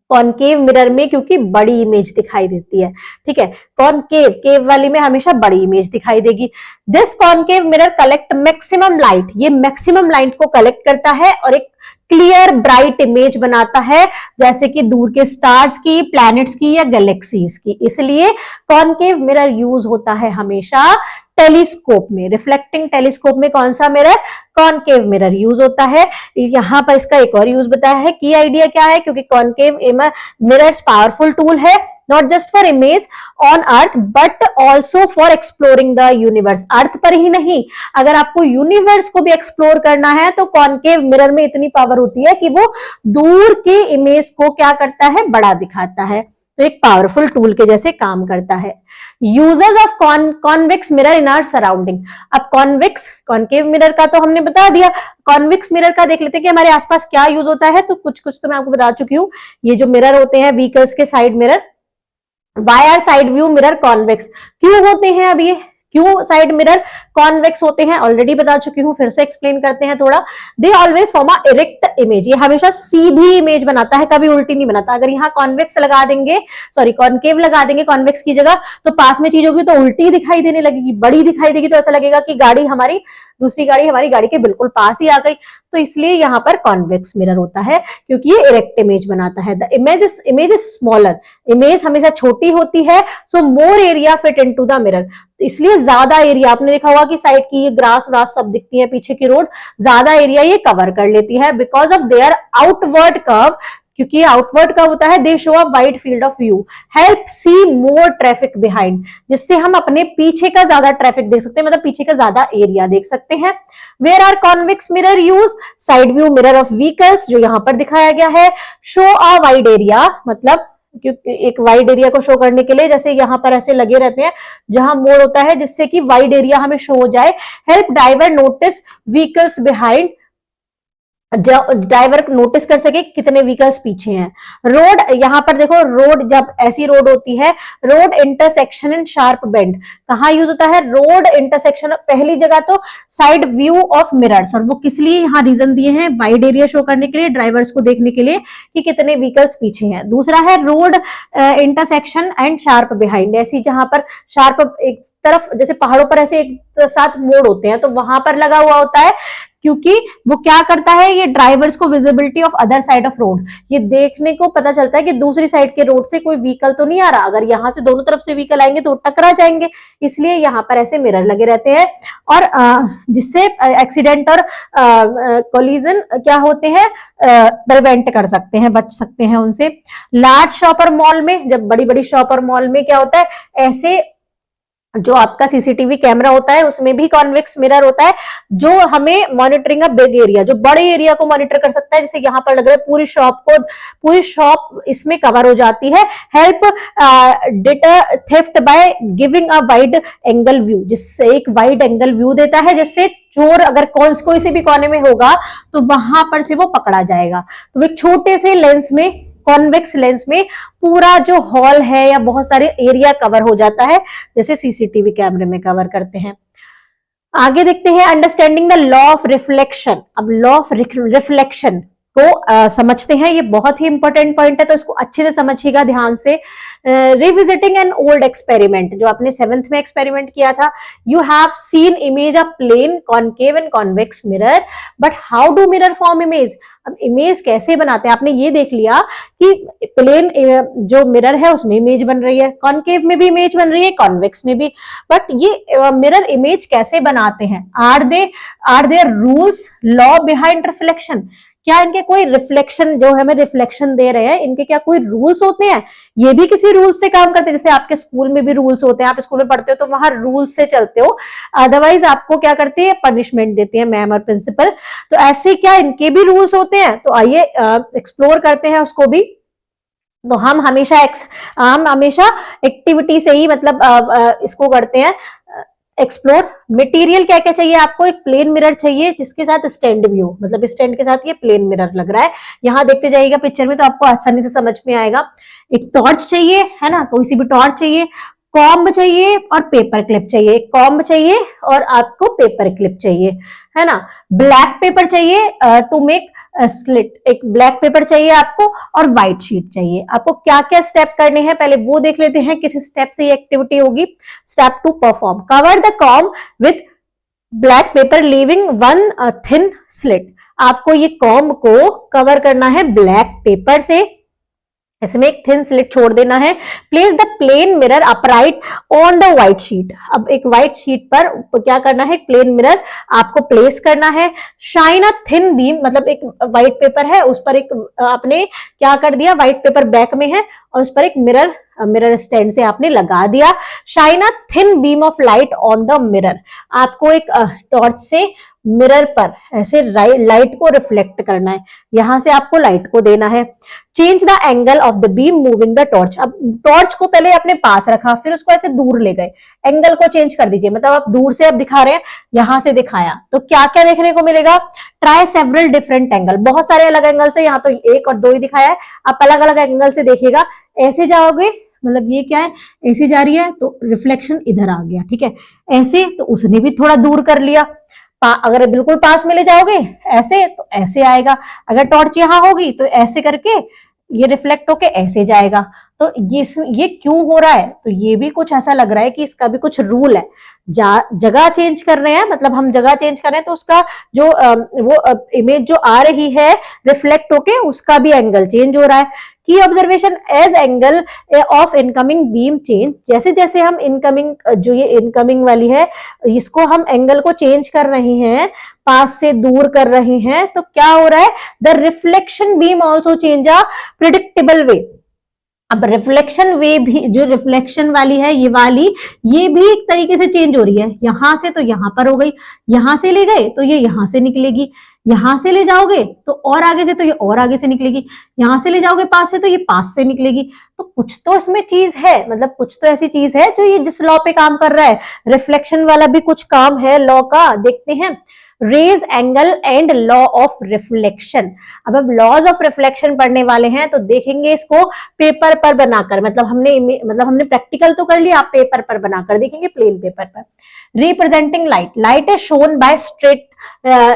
कॉनकेव मिरर में क्योंकि बड़ी इमेज दिखाई देती है। ठीक है, कॉनकेव, केव वाली में हमेशा बड़ी इमेज दिखाई देगी। This concave mirror collect maximum light, ये मैक्सिमम लाइट को कलेक्ट करता है और एक क्लियर ब्राइट इमेज बनाता है, जैसे कि दूर के स्टार्स की, प्लैनेट्स की या गैलेक्सीज की। इसलिए कॉनकेव मिरर यूज होता है हमेशा टेलीस्कोप में। रिफ्लेक्टिंग टेलीस्कोप में कौन सा मिरर, कॉनकेव मिरर यूज होता है। यहां पर इसका एक और यूज बताया है। की आइडिया क्या है, क्योंकि कॉनकेव मिरर पावरफुल टूल है, not just for image on earth but also for exploring the universe. Earth पर ही नहीं, अगर आपको यूनिवर्स को भी एक्सप्लोर करना है तो कॉनकेव मिरर में इतनी पावर होती है कि वो दूर के इमेज को क्या करता है, बड़ा दिखाता है। तो एक पावरफुल टूल के जैसे काम करता है। Users of convex mirror in our surrounding. अब कॉन्वेक्स, कॉनकेव मिरर का तो हमने बता दिया, कॉन्वेक्स मिरर का देख लेते हैं कि हमारे आसपास क्या यूज होता है। तो कुछ कुछ तो मैं आपको बता चुकी हूँ। ये जो मिरर होते हैं व्हीकल्स के side mirror, why are side view mirror convex, क्यों होते हैं अब ये क्यों साइड मिरर कॉन्वेक्स होते हैं, ऑलरेडी बता चुकी हूं, फिर से एक्सप्लेन करते हैं थोड़ा। They always form a erect image, ये हमेशा सीधी इमेज बनाता है, कभी उल्टी नहीं बनाता। अगर यहाँ कॉन्वेक्स लगा देंगे, सॉरी कॉन्केव लगा देंगे कॉन्वेक्स की जगह, तो पास में चीज होगी तो उल्टी दिखाई देने लगेगी, बड़ी दिखाई देगी, तो ऐसा लगेगा कि गाड़ी हमारी, दूसरी गाड़ी हमारी गाड़ी के बिल्कुल पास ही आ गई। तो इसलिए यहाँ पर कॉन्वेक्स मिरर होता है, क्योंकि ये इरेक्ट इमेज बनाता है। The image is smaller, image हमेशा छोटी होती है, so more area fit into the mirror, इसलिए ज्यादा एरिया, आपने देखा होगा कि साइड की ये ग्रास व्रास सब दिखती है, पीछे की रोड, ज्यादा एरिया ये कवर कर लेती है because of their outward curve, क्योंकि आउटवर्ड कर्व होता है, they show a wide field of view, help see more traffic behind, जिससे हम अपने पीछे का ज्यादा ट्रैफिक देख सकते हैं, मतलब पीछे का ज्यादा एरिया देख सकते हैं। Where are convex mirror use, side view mirror of vehicles, जो यहां पर दिखाया गया है, शो अ वाइड एरिया, मतलब एक वाइड एरिया को शो करने के लिए, जैसे यहाँ पर ऐसे लगे रहते हैं जहां मोड़ होता है, जिससे कि वाइड एरिया हमें शो हो जाए। Help driver notice vehicles behind, driver notice कर सके कि कितने व्हीकल्स पीछे हैं। रोड, यहां पर देखो रोड, जब ऐसी रोड होती है, रोड इंटरसेक्शन इन शार्प बेंड, कहां यूज होता है, रोड इंटरसेक्शन, पहली जगह तो साइड व्यू ऑफ मिरर्स, और वो किस लिए यहाँ रीजन दिए हैं, वाइड एरिया शो करने के लिए, ड्राइवर्स को देखने के लिए कि कितने व्हीकल्स पीछे हैं। दूसरा है road intersection and sharp behind, ऐसी जहां पर शार्प एक तरफ, जैसे पहाड़ों पर ऐसे एक साथ मोड़ होते हैं, तो वहां पर लगा हुआ होता है, क्योंकि वो क्या करता है, ये ड्राइवर्स को visibility of other side of road, ये देखने को पता चलता है कि दूसरी साइड के रोड से कोई व्हीकल तो नहीं आ रहा, अगर यहां से दोनों तरफ से व्हीकल आएंगे तो टकरा जाएंगे, इसलिए यहाँ पर ऐसे मिरर लगे रहते हैं, और जिससे एक्सीडेंट और कोलिजन क्या होते हैं, प्रिवेंट कर सकते हैं, बच सकते हैं उनसे। लार्ज शॉपर मॉल में, जब बड़ी बड़ी शॉपर मॉल में क्या होता है, ऐसे जो आपका सीसीटीवी कैमरा होता है उसमें भी कॉन्वेक्स मिरर होता है, जो हमें मॉनिटरिंग अ बिग एरिया, जो बड़े एरिया को मॉनिटर कर सकता है, जैसे यहाँ पर लग रहा है पूरी शॉप इसमें कवर हो जाती है। Help deter theft by giving a wide angle view, जिससे एक वाइड एंगल व्यू देता है, जिससे चोर अगर कोई से भी कोने में होगा तो वहां पर से वो पकड़ा जाएगा। तो एक छोटे से लेंस में, कॉन्वेक्स लेंस में पूरा जो हॉल है या बहुत सारे एरिया कवर हो जाता है, जैसे सीसीटीवी कैमरे में कवर करते हैं। आगे देखते हैं understanding the law of reflection. अब लॉ ऑफ रिफ्लेक्शन को समझते हैं, ये बहुत ही इंपॉर्टेंट पॉइंट है, तो इसको अच्छे से समझिएगा ध्यान से। रिविजिटिंग एन ओल्ड एक्सपेरिमेंट, जो आपने 7th में एक्सपेरिमेंट किया था, you have seen image of plane concave and convex mirror, but how do mirror form image. अब इमेज कैसे बनाते हैं, आपने ये देख लिया कि प्लेन जो मिरर है उसमें इमेज बन रही है, कॉनकेव में भी इमेज बन रही है, कॉन्वेक्स में भी, बट ये मिरर इमेज कैसे बनाते हैं। Are there rules, law behind reflection, क्या इनके कोई रिफ्लेक्शन, जो हमें रिफ्लेक्शन दे रहे हैं, इनके क्या कोई रूल्स होते हैं, ये भी किसी रूल्स से काम करते हैं, जैसे आपके स्कूल में भी रूल्स होते हैं, आप स्कूल में पढ़ते हो तो वहां रूल्स से चलते हो, अदरवाइज आपको क्या करती है, पनिशमेंट देते हैं मैम और प्रिंसिपल। तो ऐसे क्या इनके भी रूल्स होते हैं, तो आइए एक्सप्लोर करते हैं उसको भी। तो हम हमेशा एक्टिविटी से ही मतलब इसको करते हैं एक्सप्लोर। मटेरियल क्या क्या चाहिए आपको, एक प्लेन मिरर चाहिए जिसके साथ स्टैंड भी हो, मतलब स्टैंड के साथ ये प्लेन मिरर लग रहा है, यहाँ देखते जाइएगा पिक्चर में तो आपको आसानी से समझ में आएगा। एक टॉर्च चाहिए, है ना, कोई सी भी टॉर्च चाहिए, कॉम्ब चाहिए और पेपर क्लिप चाहिए, एक कॉम्ब चाहिए और आपको पेपर क्लिप चाहिए, है ना। ब्लैक पेपर चाहिए टू मेक स्लिट, एक ब्लैक पेपर चाहिए आपको, और व्हाइट शीट चाहिए। आपको क्या क्या स्टेप करने हैं पहले वो देख लेते हैं, किस स्टेप से ये एक्टिविटी होगी। Step 2, perform. Cover the comb with black pepper leaving one thin slit. आपको ये कॉम्ब को कवर करना है ब्लैक पेपर से, इसमें एक थिन स्लिट छोड़ देना है। Place the plane mirror upright on the white sheet. अब एक व्हाइट शीट पर क्या करना है, प्लेन मिरर आपको प्लेस करना है। शाइन अ थिन बीम, मतलब एक व्हाइट पेपर है उस पर एक आपने क्या कर दिया, व्हाइट पेपर बैक में है और उस पर एक मिरर स्टैंड से आपने लगा दिया। Shine a thin beam of light on the mirror. आपको एक टॉर्च से मिरर पर ऐसे लाइट को रिफ्लेक्ट करना है, यहां से आपको लाइट को देना है। Change the angle of the beam moving the torch. अब टॉर्च को पहले अपने पास रखा, फिर उसको ऐसे दूर ले गए, एंगल को चेंज कर दीजिए, मतलब आप दूर से अब दिखा रहे हैं, यहां से दिखाया, तो क्या क्या देखने को मिलेगा। ट्राई सेवरल डिफरेंट एंगल, बहुत सारे अलग एंगल से, यहाँ तो 1 और 2 ही दिखाया है, आप अलग अलग एंगल से देखिएगा। ऐसे जाओगे मतलब ये क्या है, ऐसे जा रही है तो रिफ्लेक्शन इधर आ गया, ठीक है। ऐसे तो उसने भी थोड़ा दूर कर लिया। अगर बिल्कुल पास में ले जाओगे ऐसे तो ऐसे आएगा, अगर टॉर्च यहाँ होगी तो ऐसे करके ये रिफ्लेक्ट होके ऐसे जाएगा। तो ये क्यों हो रहा है, तो ये भी कुछ ऐसा लग रहा है कि इसका भी कुछ रूल है। जगह चेंज कर रहे हैं, मतलब हम जगह चेंज कर रहे हैं तो उसका जो वो इमेज जो आ रही है रिफ्लेक्ट होके उसका भी एंगल चेंज हो रहा है। Key observation as angle of incoming beam change, जैसे जैसे हम इनकमिंग जो ये इनकमिंग वाली है इसको हम एंगल को चेंज कर रहे हैं, पास से दूर कर रहे हैं, तो क्या हो रहा है, the reflection beam also change a predictable way. अब रिफ्लेक्शन वे भी, जो रिफ्लेक्शन वाली है ये वाली, ये भी एक तरीके से चेंज हो रही है। यहां से तो यहां पर हो गई, यहां से ले गए तो ये यहां से निकलेगी, यहां से ले जाओगे तो और आगे से तो ये और आगे से निकलेगी, यहां से ले जाओगे पास से तो ये पास से निकलेगी। तो कुछ तो इसमें चीज है, मतलब कुछ तो ऐसी चीज है जो ये जिस लॉ पे काम कर रहा है, रिफ्लेक्शन वाला भी कुछ काम है लॉ का। देखते हैं, rays angle and law of reflection. अब लॉज ऑफ रिफ्लेक्शन पढ़ने वाले हैं तो देखेंगे इसको पेपर पर बनाकर, मतलब हमने प्रैक्टिकल तो कर लिया, आप पेपर पर बनाकर देखेंगे, प्लेन पेपर पर। Representing light, light is shown by straight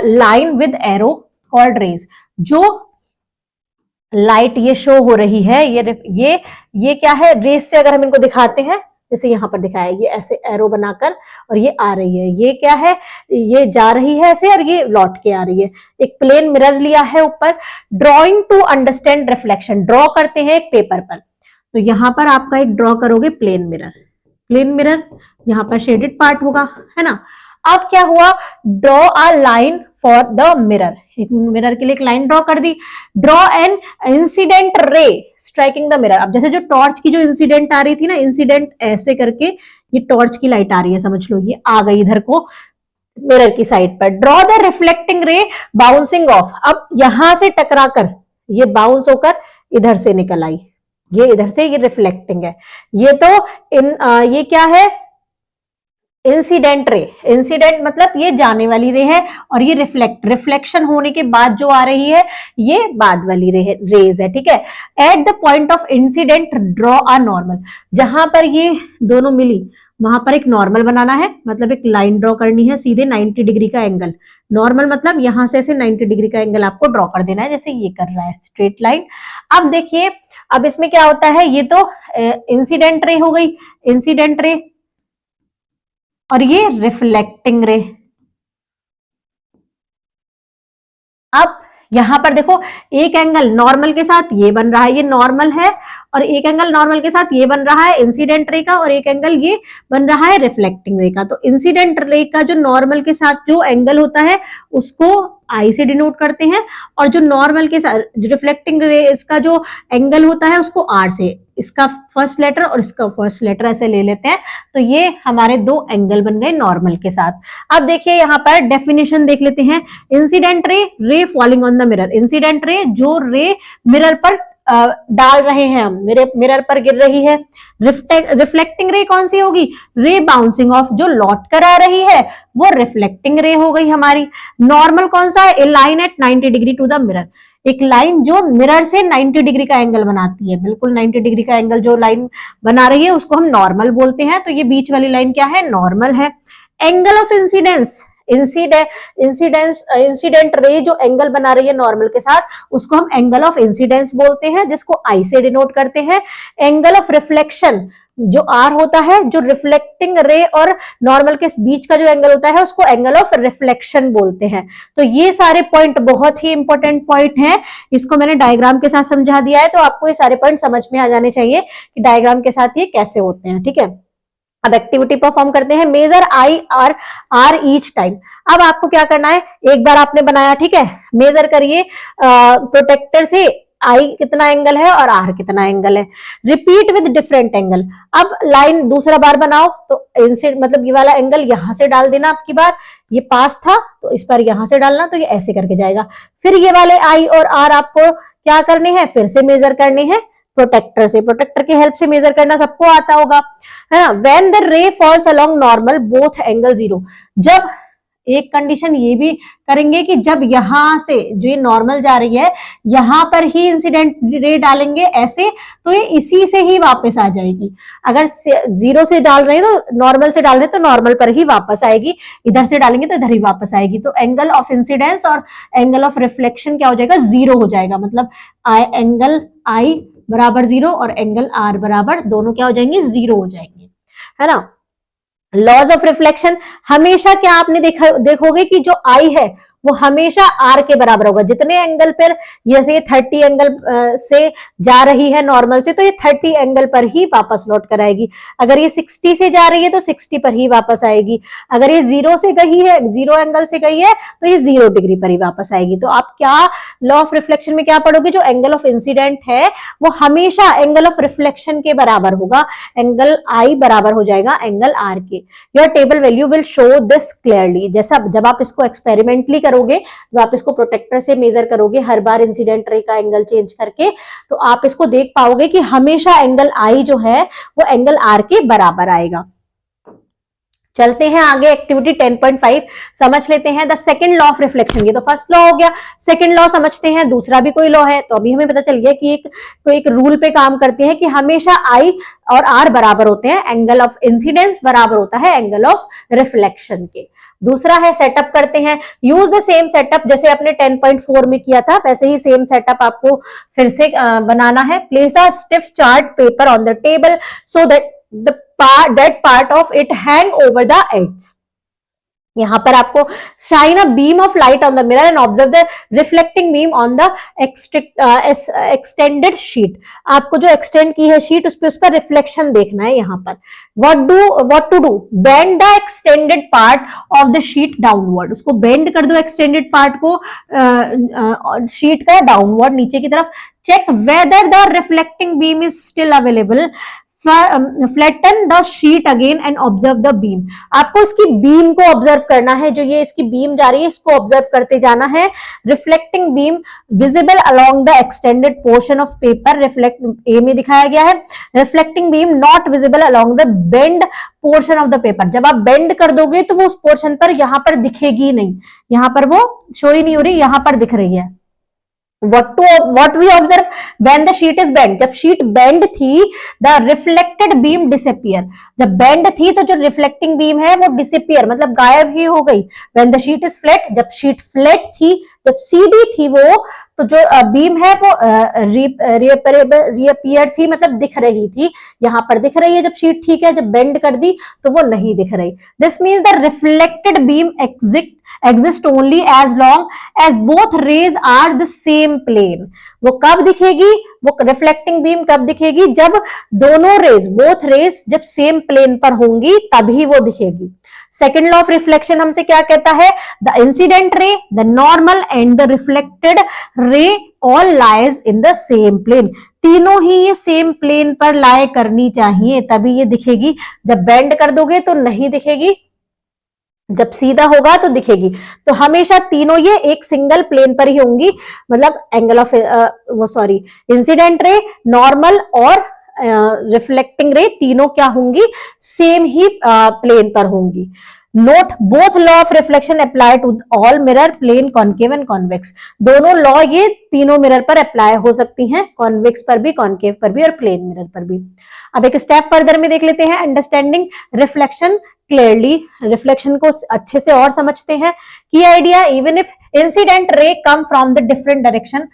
line with arrow called rays. जो लाइट ये शो हो रही है, ये क्या है, रेज से अगर हम इनको दिखाते हैं, जैसे यहां पर दिखाया है, ये ऐसे एरो बनाकर और ये आ रही है, ये क्या है, ये जा रही है ऐसे और ये लौट के आ रही है। एक प्लेन मिरर लिया है ऊपर। Drawing to understand reflection, draw करते हैं एक पेपर पर, तो यहां पर आपका एक ड्रॉ करोगे प्लेन मिरर, प्लेन मिरर, यहां पर शेडेड पार्ट होगा, है ना। अब क्या हुआ, draw a line for the mirror, एक मिरर के लिए एक लाइन ड्रॉ कर दी। Draw an incident ray striking the mirror. अब जैसे जो टॉर्च की जो इंसिडेंट आ रही थी ना, इंसिडेंट ऐसे करके ये टॉर्च की लाइट आ रही है, समझ लो ये आ गई इधर को मिरर की साइड पर। ड्रॉ द रिफ्लेक्टिंग रे बाउंसिंग ऑफ। अब यहां से टकरा कर ये बाउंस होकर इधर से निकल आई, ये इधर से, ये रिफ्लेक्टिंग है। ये तो ये क्या है, इंसिडेंट रे। इंसिडेंट मतलब ये जाने वाली रे है और ये रिफ्लेक्शन होने के बाद जो आ रही है ये बाद वाली रेज है, ठीक है। At the point of incident draw a normal. जहां पर ये दोनों मिली वहां पर एक नॉर्मल बनाना है, मतलब एक लाइन ड्रॉ करनी है सीधे 90 डिग्री का एंगल। नॉर्मल मतलब यहां से ऐसे 90 डिग्री का एंगल आपको ड्रॉ कर देना है, जैसे ये कर रहा है स्ट्रेट लाइन। अब देखिए, अब इसमें क्या होता है, ये तो इंसिडेंट रे हो गई, इंसिडेंट रे, और ये रिफ्लेक्टिंग रे। अब यहां पर देखो, एक एंगल नॉर्मल के साथ ये बन रहा है, ये नॉर्मल है, और एक एंगल नॉर्मल के साथ ये बन रहा है इंसिडेंट रे का, और एक एंगल ये बन रहा है रिफ्लेक्टिंग रे का। तो इंसिडेंट रे का जो नॉर्मल के साथ जो एंगल होता है उसको आई से डिनोट करते हैं, और जो नॉर्मल के साथ रिफ्लेक्टिंग रे इसका जो एंगल होता है उसको आर से, इसका फर्स्ट लेटर और इसका फर्स्ट लेटर ऐसे ले लेते हैं। तो ये हमारे दो एंगल बन गए नॉर्मल के साथ। अब देखिए यहाँ पर डेफिनेशन देख लेते हैं। इंसिडेंट रे, रे falling on the mirror. Incident ray, जो रे मिरर पर डाल रहे हैं हम, मिरर पर गिर रही है। रिफ्लेक्टिंग रे कौन सी होगी, रे बाउंसिंग ऑफ, जो लौट कर आ रही है वो रिफ्लेक्टिंग रे हो गई हमारी। नॉर्मल कौन सा है, a line at 90 degree to the mirror, एक लाइन जो मिरर से 90 डिग्री का एंगल बनाती है, बिल्कुल 90 डिग्री का एंगल जो लाइन बना रही है उसको हम नॉर्मल बोलते हैं। तो ये बीच वाली लाइन क्या है, नॉर्मल है। Angle of incidence, incident ray जो एंगल बना रही है नॉर्मल के साथ उसको हम एंगल ऑफ इंसिडेंस बोलते हैं, जिसको आई से डिनोट करते हैं। एंगल ऑफ रिफ्लेक्शन जो आर होता है, जो रिफ्लेक्टिंग रे और नॉर्मल के बीच का जो एंगल होता है उसको एंगल ऑफ रिफ्लेक्शन बोलते हैं। तो ये सारे पॉइंट बहुत ही इंपॉर्टेंट पॉइंट हैं, इसको मैंने डायग्राम के साथ समझा दिया है, तो आपको ये सारे पॉइंट समझ में आ जाने चाहिए कि डायग्राम के साथ ये कैसे होते हैं, ठीक है। अब एक्टिविटी परफॉर्म करते हैं। Measure I R each time. अब आपको क्या करना है, एक बार आपने बनाया, ठीक है, मेजर करिए प्रोटेक्टर से आई कितना एंगल है और आर कितना एंगल है। Repeat with different angle. अब लाइन दूसरा बार बनाओ तो मतलब ये वाला एंगल यहां से डाल देना, अब की बार ये पास था तो इस बार यहां से डालना, तो ये ऐसे करके जाएगा। फिर ये वाले आई और आर आपको क्या करने हैं, फिर से मेजर करने हैं प्रोटेक्टर से। प्रोटेक्टर की हेल्प से मेजर करना सबको आता होगा, है ना। When the ray falls along normal both angle 0। जब एक कंडीशन ये भी करेंगे कि जब यहां से जो ये नॉर्मल जा रही है यहां पर ही इंसिडेंट रे डालेंगे ऐसे, तो ये इसी से ही वापस आ जाएगी। अगर जीरो से डाल रहे हैं तो नॉर्मल से डाल रहे हैं तो नॉर्मल पर ही वापस आएगी, इधर से डालेंगे तो इधर ही वापस आएगी। तो एंगल ऑफ इंसिडेंस और एंगल ऑफ रिफ्लेक्शन क्या हो जाएगा, जीरो हो जाएगा। मतलब एंगल आई बराबर जीरो और एंगल आर बराबर दोनों क्या हो जाएंगे, जीरो हो जाएंगे, है ना। लॉज ऑफ रिफ्लेक्शन, हमेशा क्या आपने देखोगे कि जो आई है वो हमेशा आर के बराबर होगा। जितने एंगल पर, जैसे 30 एंगल से जा रही है नॉर्मल से, तो ये 30 एंगल पर ही वापस लौट कर आएगी। अगर ये 60 से जा रही है तो 60 पर ही वापस आएगी। अगर ये जीरो से गई है, जीरो एंगल से गई है, तो ये 0 डिग्री पर ही वापस आएगी। तो आप क्या लॉ ऑफ रिफ्लेक्शन में क्या पढ़ोगे, जो एंगल ऑफ इंसिडेंट है वो हमेशा एंगल ऑफ रिफ्लेक्शन के बराबर होगा। एंगल आई बराबर हो जाएगा एंगल आर के। Your table value will show this clearly. जैसा जब आप इसको एक्सपेरिमेंटली करोगे, जब आप इसको प्रोटेक्टर से मेजर करोगे हर बार इंसिडेंट रे का एंगल चेंज करके, तो आप इसको देख पाओगे कि हमेशा एंगल आई जो है वो एंगल आर के बराबर आएगा। चलते हैं आगे, एक्टिविटी 10.5 समझ लेते हैं। The second law of reflection, ये तो फर्स्ट लॉ हो गया। सेकंड लॉ समझते हैं, दूसरा भी कोई लॉ है। तो अभी हमें पता चल गया कि एक रूल पे काम करते हैं कि हमेशा आई और आर बराबर होते हैं, एंगल ऑफ इंसिडेंस बराबर होता है एंगल ऑफ रिफ्लेक्शन के। दूसरा है सेटअप करते हैं, यूज द सेम सेटअप जैसे आपने 10.4 में किया था, वैसे ही सेम सेटअप आपको फिर से बनाना है। Place a stiff chart paper on the table so that that part of it hang over the edge। यहां पर आपको shine a beam of light on the mirror and observe the reflecting beam on the extended sheet। आपको जो extend की है शीट उस पे उसका रिफ्लेक्शन देखना है। यहाँ पर what to do, bend the extended part of the sheet downward। उसको bend कर दो extended part को, शीट का downward नीचे की तरफ। check whether the reflecting beam is still available। Flatten the sheet again and observe the beam. आपको इसकी बीम को ऑब्जर्व करना है, जो ये इसकी बीम जा रही है इसको ऑब्जर्व करते जाना है। Reflecting beam visible along the extended portion of paper, reflect a में दिखाया गया है। Reflecting beam not visible along the bend portion of the paper. जब आप बेंड कर दोगे तो वो उस पोर्शन पर यहां पर दिखेगी नहीं, यहां पर वो शो ही नहीं हो रही, यहां पर दिख रही है। what we observe when the sheet is bent, जब शीट बेंड थी the reflected beam disappear। जब बेंड थी तो जो रिफ्लेक्टिंग बीम है वो disappear मतलब गायब ही हो गई। when the sheet is flat, जब शीट फ्लैट थी, जब सीधी थी वो, तो जो बीम है वो रिअपियर थी मतलब दिख रही थी। यहां पर दिख रही है जब शीट ठीक है, जब बेंड कर दी तो वो नहीं दिख रही। This means the reflected beam exist only as long as both rays are the same plane। वो कब दिखेगी, वो रिफ्लेक्टिंग बीम कब दिखेगी, जब दोनों रेज, बोथ रेज जब सेम प्लेन पर होंगी तभी वो दिखेगी। सेकेंड लॉ ऑफ रिफ्लेक्शन हमसे क्या कहता है, the incident ray, the normal and the reflected ray all lies in the same plane. तीनों ही ये सेम प्लेन पर लाए करनी चाहिए तभी ये दिखेगी। जब बेंड कर दोगे तो नहीं दिखेगी, जब सीधा होगा तो दिखेगी। तो हमेशा तीनों ये एक सिंगल प्लेन पर ही होंगी, मतलब angle of incident ray, normal और रिफ्लेक्टिंग रे तीनों क्या होंगी, सेम ही प्लेन पर होंगी। Note both law of reflection apply to all mirror, plane, concave and convex. दोनों लॉ ये तीनों मिरर पर अप्लाई हो सकती हैं, कॉन्वेक्स पर भी, कॉन्केव पर भी और प्लेन मिरर पर भी। अब एक स्टेप फर्दर में देख लेते हैं, अंडरस्टैंडिंग रिफ्लेक्शन क्लियरली। रिफ्लेक्शन को अच्छे से और समझते हैं। की idea, even if incident ray come from the different direction,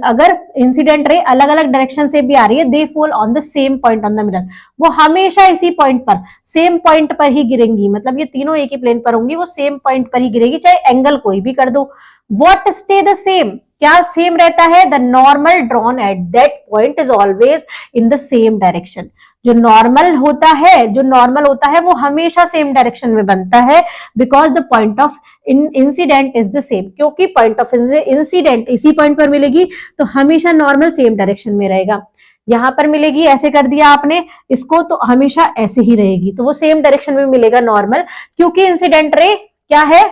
अगर इंसिडेंट रे अलग अलग डायरेक्शन से भी आ रही है, they fall on the same point on the mirror. वो हमेशा इसी पॉइंट पर, सेम पॉइंट पर ही गिरेंगी, मतलब ये तीनों एक ही प्लेन पर होंगी, वो सेम पॉइंट पर ही गिरेगी, चाहे एंगल कोई भी कर दो। व्हाट स्टे द सेम, क्या सेम रहता है, the normal drawn at that point is always in the same direction. जो नॉर्मल होता है वो हमेशा सेम डायरेक्शन में बनता है, because the point of incident is the same. क्योंकि पॉइंट ऑफ इंसिडेंट इसी पॉइंट पर मिलेगी तो हमेशा नॉर्मल सेम डायरेक्शन में रहेगा। यहां पर मिलेगी, ऐसे कर दिया आपने इसको तो हमेशा ऐसे ही रहेगी, तो वो सेम डायरेक्शन में मिलेगा नॉर्मल, क्योंकि इंसिडेंट रे क्या है,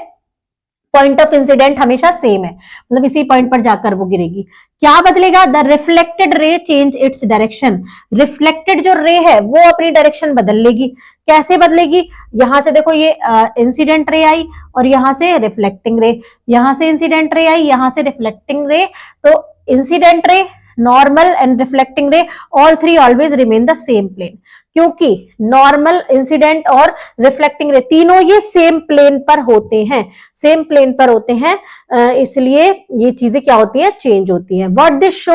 पॉइंट ऑफ इंसिडेंट हमेशा सेम है, मतलब इसी पॉइंट पर जाकर वो गिरेगी। क्या बदलेगा? द रिफ्लेक्टेड रे चेंज इट्स डायरेक्शन। रिफ्लेक्टेड जो रे है वो अपनी डायरेक्शन बदल लेगी। कैसे बदलेगी? यहां से देखो ये इंसिडेंट रे आई और यहां से रिफ्लेक्टिंग रे, यहां से इंसिडेंट रे आई, यहां से रिफ्लेक्टिंग रे। तो incident ray, normal and reflecting ray, all three always remain the same plane, क्योंकि नॉर्मल, इंसिडेंट और रिफ्लेक्टिंग रे तीनों ये सेम प्लेन पर होते हैं, सेम प्लेन पर होते हैं, इसलिए ये चीजें क्या होती है? चेंज होती हैं। What this show?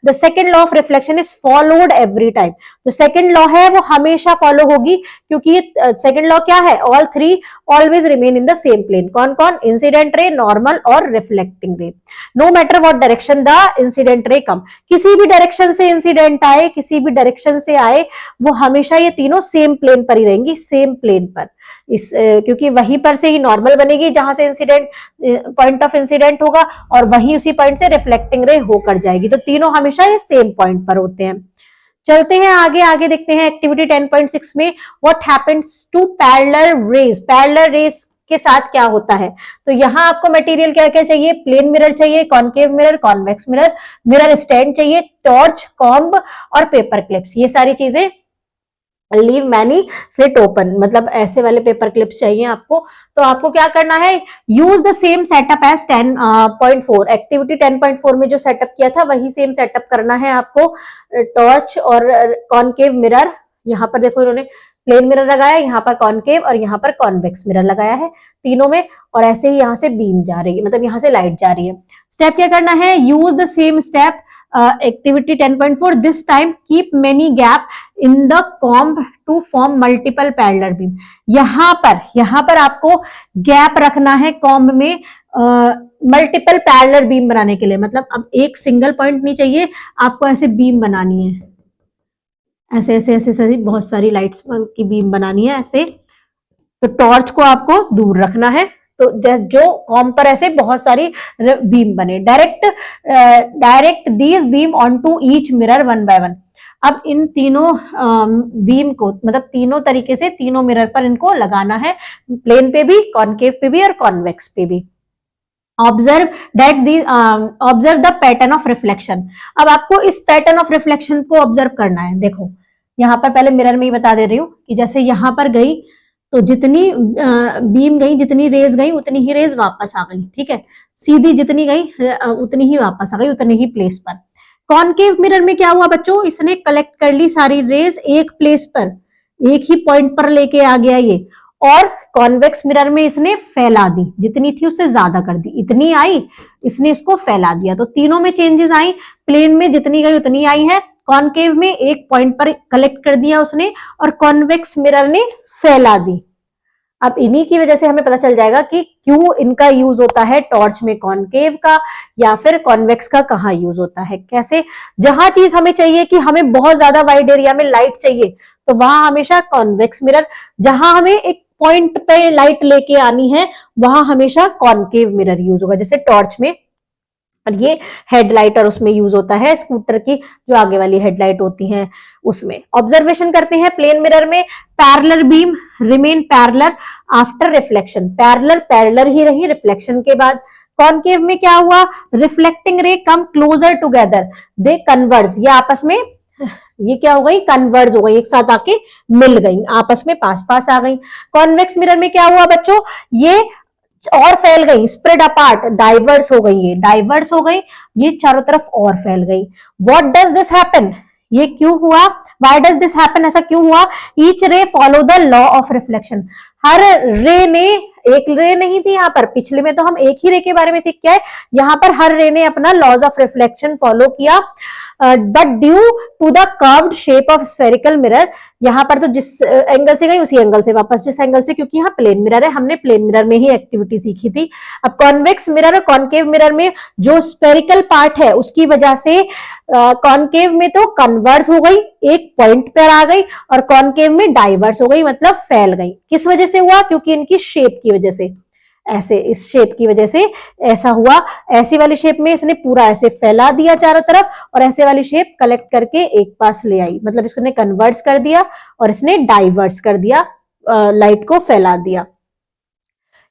The second law of reflection is followed every time. जो सेकंड लॉ है वो हमेशा फॉलो होगी, क्योंकि ये सेकंड लॉ क्या है? All three always remain in the same plane. कौन कौन? इंसिडेंट रे, नॉर्मल और reflecting ray. No matter what direction the incident ray come, किसी भी डायरेक्शन से इंसिडेंट आए, किसी भी डायरेक्शन से आए, वो हमेशा ये तीनों सेम प्लेन पर ही रहेंगी, सेम प्लेन पर। इस क्योंकि वहीं पर से ही नॉर्मल बनेगी जहां से इंसिडेंट, पॉइंट ऑफ इंसिडेंट होगा, और वहीं उसी पॉइंट से रिफ्लेक्टिंग रे होकर जाएगी। तो तीनों हमेशा ये सेम पॉइंट पर होते हैं। चलते हैं आगे, आगे देखते हैं एक्टिविटी 10.6 में what happens to parallel rays. Parallel rays के साथ क्या होता है? तो यहां आपको मटेरियल क्या क्या चाहिए? प्लेन मिरर चाहिए, concave mirror, convex mirror, mirror stand चाहिए, टॉर्च, कॉम्ब और पेपर क्लिप्स। ये सारी चीजें, लीव मैनी स्लिट ओपन, मतलब ऐसे वाले पेपर क्लिप्स चाहिए आपको। तो आपको क्या करना है? Use the same setup as 10.4। Activity 10.4 में जो सेटअप किया था वही सेम सेटअप करना है आपको। टॉर्च और कॉनकेव मिरर, यहाँ पर देखो इन्होंने प्लेन मिरर लगाया, यहाँ पर कॉनकेव और यहाँ पर कॉन्वेक्स मिरर लगाया है तीनों में, और ऐसे ही यहाँ से बीम जा रही है, मतलब यहाँ से लाइट जा रही है। स्टेप क्या करना है? Use the same step activity 10.4। This time keep many gap in the comb to form multiple parallel beam. यहाँ पर आपको गैप रखना है कॉम्ब में मल्टीपल पैरेलल बीम बनाने के लिए। मतलब अब एक सिंगल पॉइंट नहीं चाहिए आपको, ऐसे बीम बनानी है, ऐसे ऐसे ऐसे ऐसे बहुत सारी लाइट्स की बीम बनानी है ऐसे। तो टॉर्च को आपको दूर रखना है, तो जो कॉम पर ऐसे बहुत सारी बीम बने। Direct these beam on to each mirror one by one. अब इन तीनों बीम को, मतलब तीनों तरीके से तीनों मिरर पर इनको लगाना है, प्लेन पे भी, कॉनकेव पे भी और कॉन्वेक्स पे भी। Observe the pattern of reflection. अब आपको इस पैटर्न ऑफ रिफ्लेक्शन को ऑब्जर्व करना है। देखो यहाँ पर पहले मिरर में ही बता दे रही हूँ कि जैसे यहाँ पर गई तो जितनी बीम गई, जितनी रेज गई उतनी ही रेज वापस आ गई, ठीक है। सीधी जितनी गई उतनी ही वापस आ गई, उतने ही प्लेस पर। कॉनकेव मिरर में क्या हुआ बच्चों? इसने कलेक्ट कर ली सारी रेज एक प्लेस पर, एक ही पॉइंट पर लेके आ गया ये। और कॉन्वेक्स मिरर में इसने फैला दी, जितनी थी उससे ज्यादा कर दी, इतनी आई इसने इसको फैला दिया। तो तीनों में चेंजेस आई, प्लेन में जितनी गई उतनी आई है, कॉनकेव में एक पॉइंट पर कलेक्ट कर दिया उसने, और कॉन्वेक्स मिरर ने फैला दी। अब इन्हीं की वजह से हमें पता चल जाएगा कि क्यों इनका यूज होता है टॉर्च में कॉनकेव का, या फिर कॉन्वेक्स का कहाँ यूज होता है। कैसे? जहां चीज हमें चाहिए कि हमें बहुत ज्यादा वाइड एरिया में लाइट चाहिए, तो वहां हमेशा कॉन्वेक्स मिरर, जहां हमें एक पॉइंट पे लाइट लेके आनी है वहां हमेशा कॉनकेव मिरर यूज होगा, जैसे टॉर्च में। और ये हेडलाइट और उसमें यूज होता है, स्कूटर की जो आगे वाली हेडलाइट होती है उसमें। ऑब्जर्वेशन करते हैं प्लेन मिरर में, parallel beam remain parallel after reflection. Parallel ही रही रिफ्लेक्शन के बाद। कॉनकेव में क्या हुआ? रिफ्लेक्टिंग रे come closer together, they converge, ये आपस में, ये क्या हो गई? कन्वर्ज हो गई, एक साथ आके मिल गई, आपस में पास पास आ गई। कॉन्वेक्स मिरर में क्या हुआ बच्चों? ये और फैल गई, स्प्रेड अपार्ट, डाइवर्स हो गई, ये डाइवर्स हो गई, ये चारों तरफ और फैल गई। What does this happen? ये क्यों हुआ? Why does this happen? ऐसा क्यों हुआ? Each ray follow the law of reflection. हर रे ने, एक रे नहीं थी यहाँ पर, पिछले में तो हम एक ही रे के बारे में सीख के आए, यहाँ पर हर रे ने अपना लॉज ऑफ रिफ्लेक्शन फॉलो किया। But due to the curved shape of spherical mirror, यहाँ पर तो जिस एंगल से गई उसी एंगल से वापस, जिस एंगल से, क्योंकि यहाँ प्लेन मिरर है, हमने प्लेन मिरर में ही एक्टिविटी सीखी थी। अब कॉन्वेक्स मिरर और कॉनकेव मिरर में जो स्फेरिकल पार्ट है उसकी वजह से कॉनकेव में तो कन्वर्ज हो गई, एक पॉइंट पर आ गई, और कॉनकेव में डाइवर्स हो गई, मतलब फैल गई। किस वजह से हुआ? क्योंकि इनकी शेप की वजह से, ऐसे इस शेप की वजह से ऐसा हुआ। ऐसी वाली शेप में इसने पूरा ऐसे फैला दिया चारों तरफ, और ऐसे वाली शेप कलेक्ट करके एक पास ले आई, मतलब इसने कन्वर्ट्स कर दिया और इसने डाइवर्स कर दिया, लाइट को फैला दिया।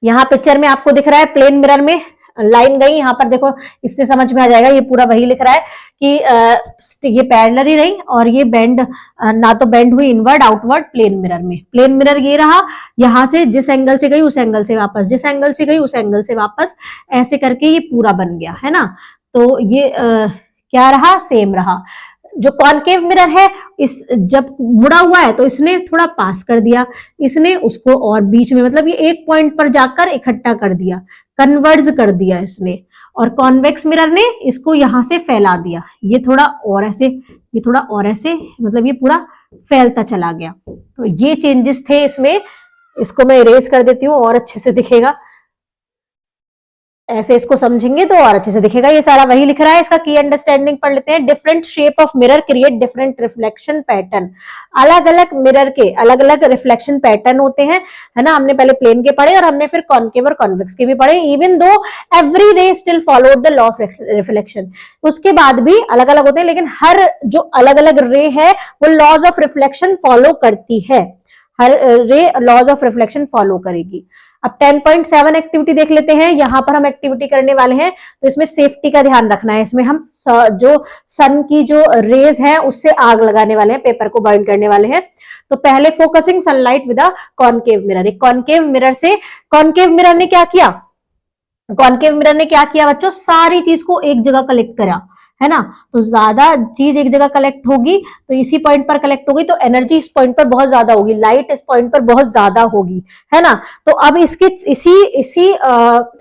यहाँ पिक्चर में आपको दिख रहा है प्लेन मिरर में लाइन गई, यहाँ पर देखो, इससे समझ में आ जाएगा, ये पूरा वही लिख रहा है कि ये पैरेलल ही रही और ये बेंड ना तो बेंड हुई इनवर्ड आउटवर्ड प्लेन मिरर में। प्लेन मिरर ये रहा, यहाँ से जिस एंगल से गई उस एंगल से वापस, जिस एंगल से गई उस एंगल से वापस, ऐसे करके ये पूरा बन गया है ना। तो ये क्या रहा, सेम रहा। जो कॉनकेव मिरर है, इस जब मुड़ा हुआ है तो इसने थोड़ा पास कर दिया, इसने उसको और बीच में, मतलब ये एक पॉइंट पर जाकर इकट्ठा कर दिया, कन्वर्ज कर दिया इसने। और कॉन्वेक्स मिरर ने इसको यहां से फैला दिया, ये थोड़ा और ऐसे, ये थोड़ा और ऐसे, मतलब ये पूरा फैलता चला गया। तो ये चेंजेस थे इसमें। इसको मैं इरेज कर देती हूँ और अच्छे से दिखेगा, ऐसे इसको समझेंगे तो और अच्छे से दिखेगा। ये सारा वही लिख रहा है, इसका की अंडरस्टैंडिंग पढ़ लेते हैं। Different shape of mirror create different reflection pattern. अलग अलग मिरर के अलग अलग रिफ्लेक्शन पैटर्न होते हैं, है ना। हमने पहले प्लेन के पढ़े और हमने फिर कॉनकेव और कॉन्वेक्स के भी पढ़े। इवन दो एवरी रे still followed the law of reflection, उसके बाद भी अलग अलग होते हैं, लेकिन हर जो अलग अलग रे है वो लॉज ऑफ रिफ्लेक्शन फॉलो करती है, हर रे लॉज ऑफ रिफ्लेक्शन फॉलो करेगी। अब 10.7 एक्टिविटी देख लेते हैं। यहां पर हम एक्टिविटी करने वाले हैं, तो इसमें सेफ्टी का ध्यान रखना है। इसमें हम जो सन की जो रेज है उससे आग लगाने वाले हैं, पेपर को बर्न करने वाले हैं। तो पहले focusing sunlight with a concave mirror. एक कॉनकेव मिरर से, कॉनकेव मिरर ने क्या किया, कॉनकेव मिरर ने क्या किया बच्चों, सारी चीज को एक जगह कलेक्ट करा, है ना। तो ज्यादा चीज एक जगह कलेक्ट होगी तो इसी पॉइंट पर कलेक्ट होगी, तो एनर्जी इस पॉइंट पर बहुत ज्यादा होगी, लाइट इस पॉइंट पर बहुत ज्यादा होगी, है ना। तो अब इसके इसी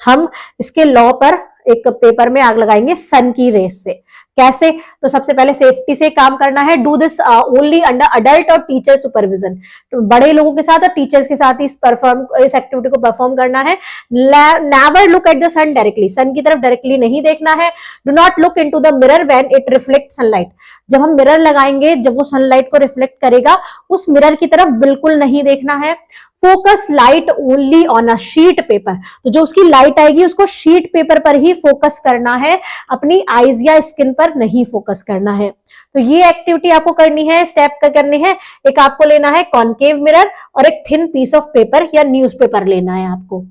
हम इसके लॉ पर एक पेपर में आग लगाएंगे सन की रेस से। कैसे, तो सबसे पहले सेफ्टी से काम करना है। Do this only under adult और टीचर सुपरविजन। तो बड़े लोगों के साथ और टीचर्स के साथ इस एक्टिविटी को परफॉर्म करना है। Never look at the sun directly, sun की तरफ डायरेक्टली नहीं देखना है। Do not look into the mirror when it reflect sunlight. जब हम मिरर लगाएंगे, जब वो सनलाइट को रिफ्लेक्ट करेगा, उस मिरर की तरफ बिल्कुल नहीं देखना है। Focus light only on a sheet paper. तो जो उसकी लाइट आएगी उसको शीट पेपर पर ही फोकस करना है, अपनी आईज या स्किन पर नहीं फोकस करना है। तो ये एक्टिविटी आपको करनी है, स्टेप का करनी है। एक आपको लेना है कॉनकेव मिरर और एक थिन पीस ऑफ पेपर या न्यूज़पेपर लेना है आपको।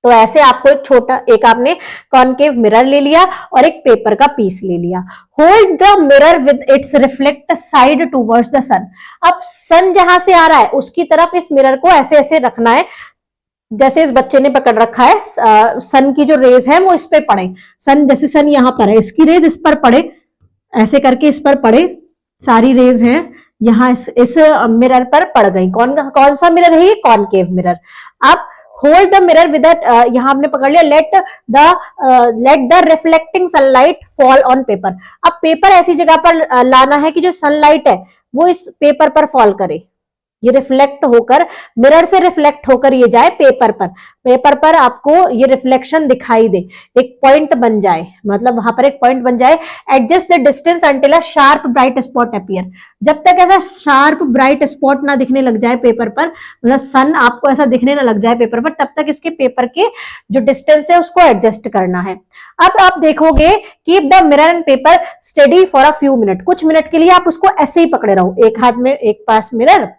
तो ऐसे आपको एक छोटा, एक आपने कॉनकेव मिरर ले लिया और एक पेपर का पीस ले लिया। Hold the mirror with its reflect side towards the sun. अब सन जहां से आ रहा है उसकी तरफ इस मिरर को ऐसे ऐसे रखना है, जैसे इस बच्चे ने पकड़ रखा है। सन की जो रेज है वो इस पे पड़े, सन जैसे सन यहां पर है, इसकी रेज इस पर पड़े, ऐसे करके इस पर पड़े। सारी रेज हैं यहाँ इस मिरर पर पड़ गई। कौन सा मिरर है ये, कॉनकेव मिरर। अब होल्ड द मिरर विद यहां हमने पकड़ लिया, let the reflecting sunlight fall on paper. अब पेपर ऐसी जगह पर लाना है कि जो सनलाइट है वो इस पेपर पर फॉल करे, ये रिफ्लेक्ट होकर, मिरर से रिफ्लेक्ट होकर ये जाए पेपर पर, पेपर पर आपको ये रिफ्लेक्शन दिखाई दे, एक पॉइंट बन जाए, मतलब वहां पर एक पॉइंट बन जाए। Adjust the distance until a sharp bright spot appear. जब तक ऐसा शार्प ब्राइट स्पॉट ना दिखने लग जाए पेपर पर, मतलब सन आपको ऐसा दिखने ना लग जाए पेपर पर, तब तक इसके पेपर के जो डिस्टेंस है उसको एडजस्ट करना है। अब आप देखोगे, keep the mirror and paper steady for a few minute. कुछ मिनट के लिए आप उसको ऐसे ही पकड़े रहो, एक हाथ में एक पास मिरर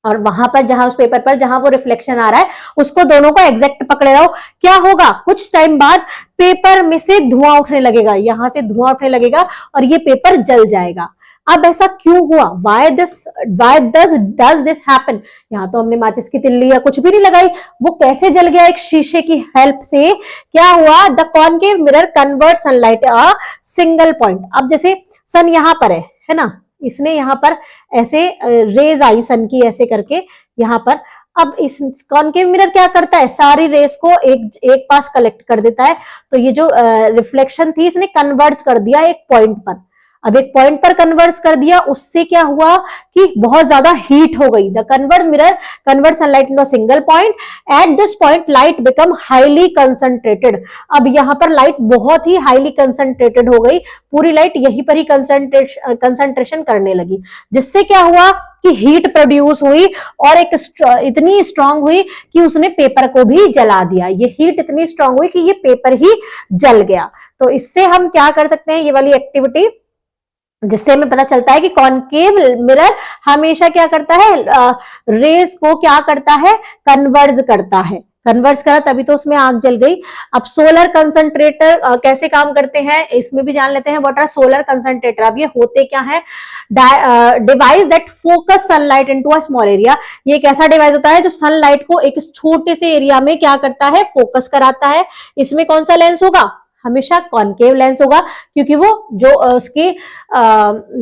और वहां पर जहां उस पेपर पर जहां वो रिफ्लेक्शन आ रहा है उसको दोनों को एग्जैक्ट पकड़े रहो। क्या होगा, कुछ टाइम बाद पेपर में से धुआं उठने लगेगा, यहां से धुआं उठने लगेगा और ये पेपर जल जाएगा। अब ऐसा क्यों हुआ, why does this happen? यहाँ तो हमने माचिस की तिल्ली या कुछ भी नहीं लगाई, वो कैसे जल गया, एक शीशे की हेल्प से। क्या हुआ, the concave mirror convert sunlight a single point. अब जैसे सन यहाँ पर है ना, इसने यहाँ पर ऐसे रेज आई सन की ऐसे करके यहाँ पर। अब इस कॉनकेव मिरर क्या करता है, सारी रेस को एक पास कलेक्ट कर देता है। तो ये जो रिफ्लेक्शन थी इसने कन्वर्ज कर दिया एक पॉइंट पर। अब एक पॉइंट पर कन्वर्ट कर दिया, उससे क्या हुआ कि बहुत ज्यादा हीट हो गई। The convert mirror convert sunlight into single point, at this point light become highly concentrated. अब यहाँ पर लाइट बहुत ही हाईली कंसंट्रेटेड हो गई, पूरी लाइट यहीं पर ही कंसंट्रेशन करने लगी, जिससे क्या हुआ कि हीट प्रोड्यूस हुई और एक इतनी स्ट्रांग हुई कि उसने पेपर को भी जला दिया। ये हीट इतनी स्ट्रांग हुई कि ये पेपर ही जल गया। तो इससे हम क्या कर सकते हैं, ये वाली एक्टिविटी, जिससे हमें पता चलता है कि कॉनकेव मिरर हमेशा क्या करता है, रेस को क्या करता है, कन्वर्ज करता है। कन्वर्स करा तभी तो उसमें आग जल गई। अब सोलर कंसंट्रेटर कैसे काम करते हैं इसमें भी जान लेते हैं। What are solar concentrator? अब ये होते क्या है? Device that focus sunlight into a small area. ये एक ऐसा डिवाइस होता है जो सनलाइट को एक छोटे से एरिया में क्या करता है? फोकस कराता है। इसमें कौन सा लेंस होगा? हमेशा कॉनकेव लेंस होगा, क्योंकि वो जो उसकी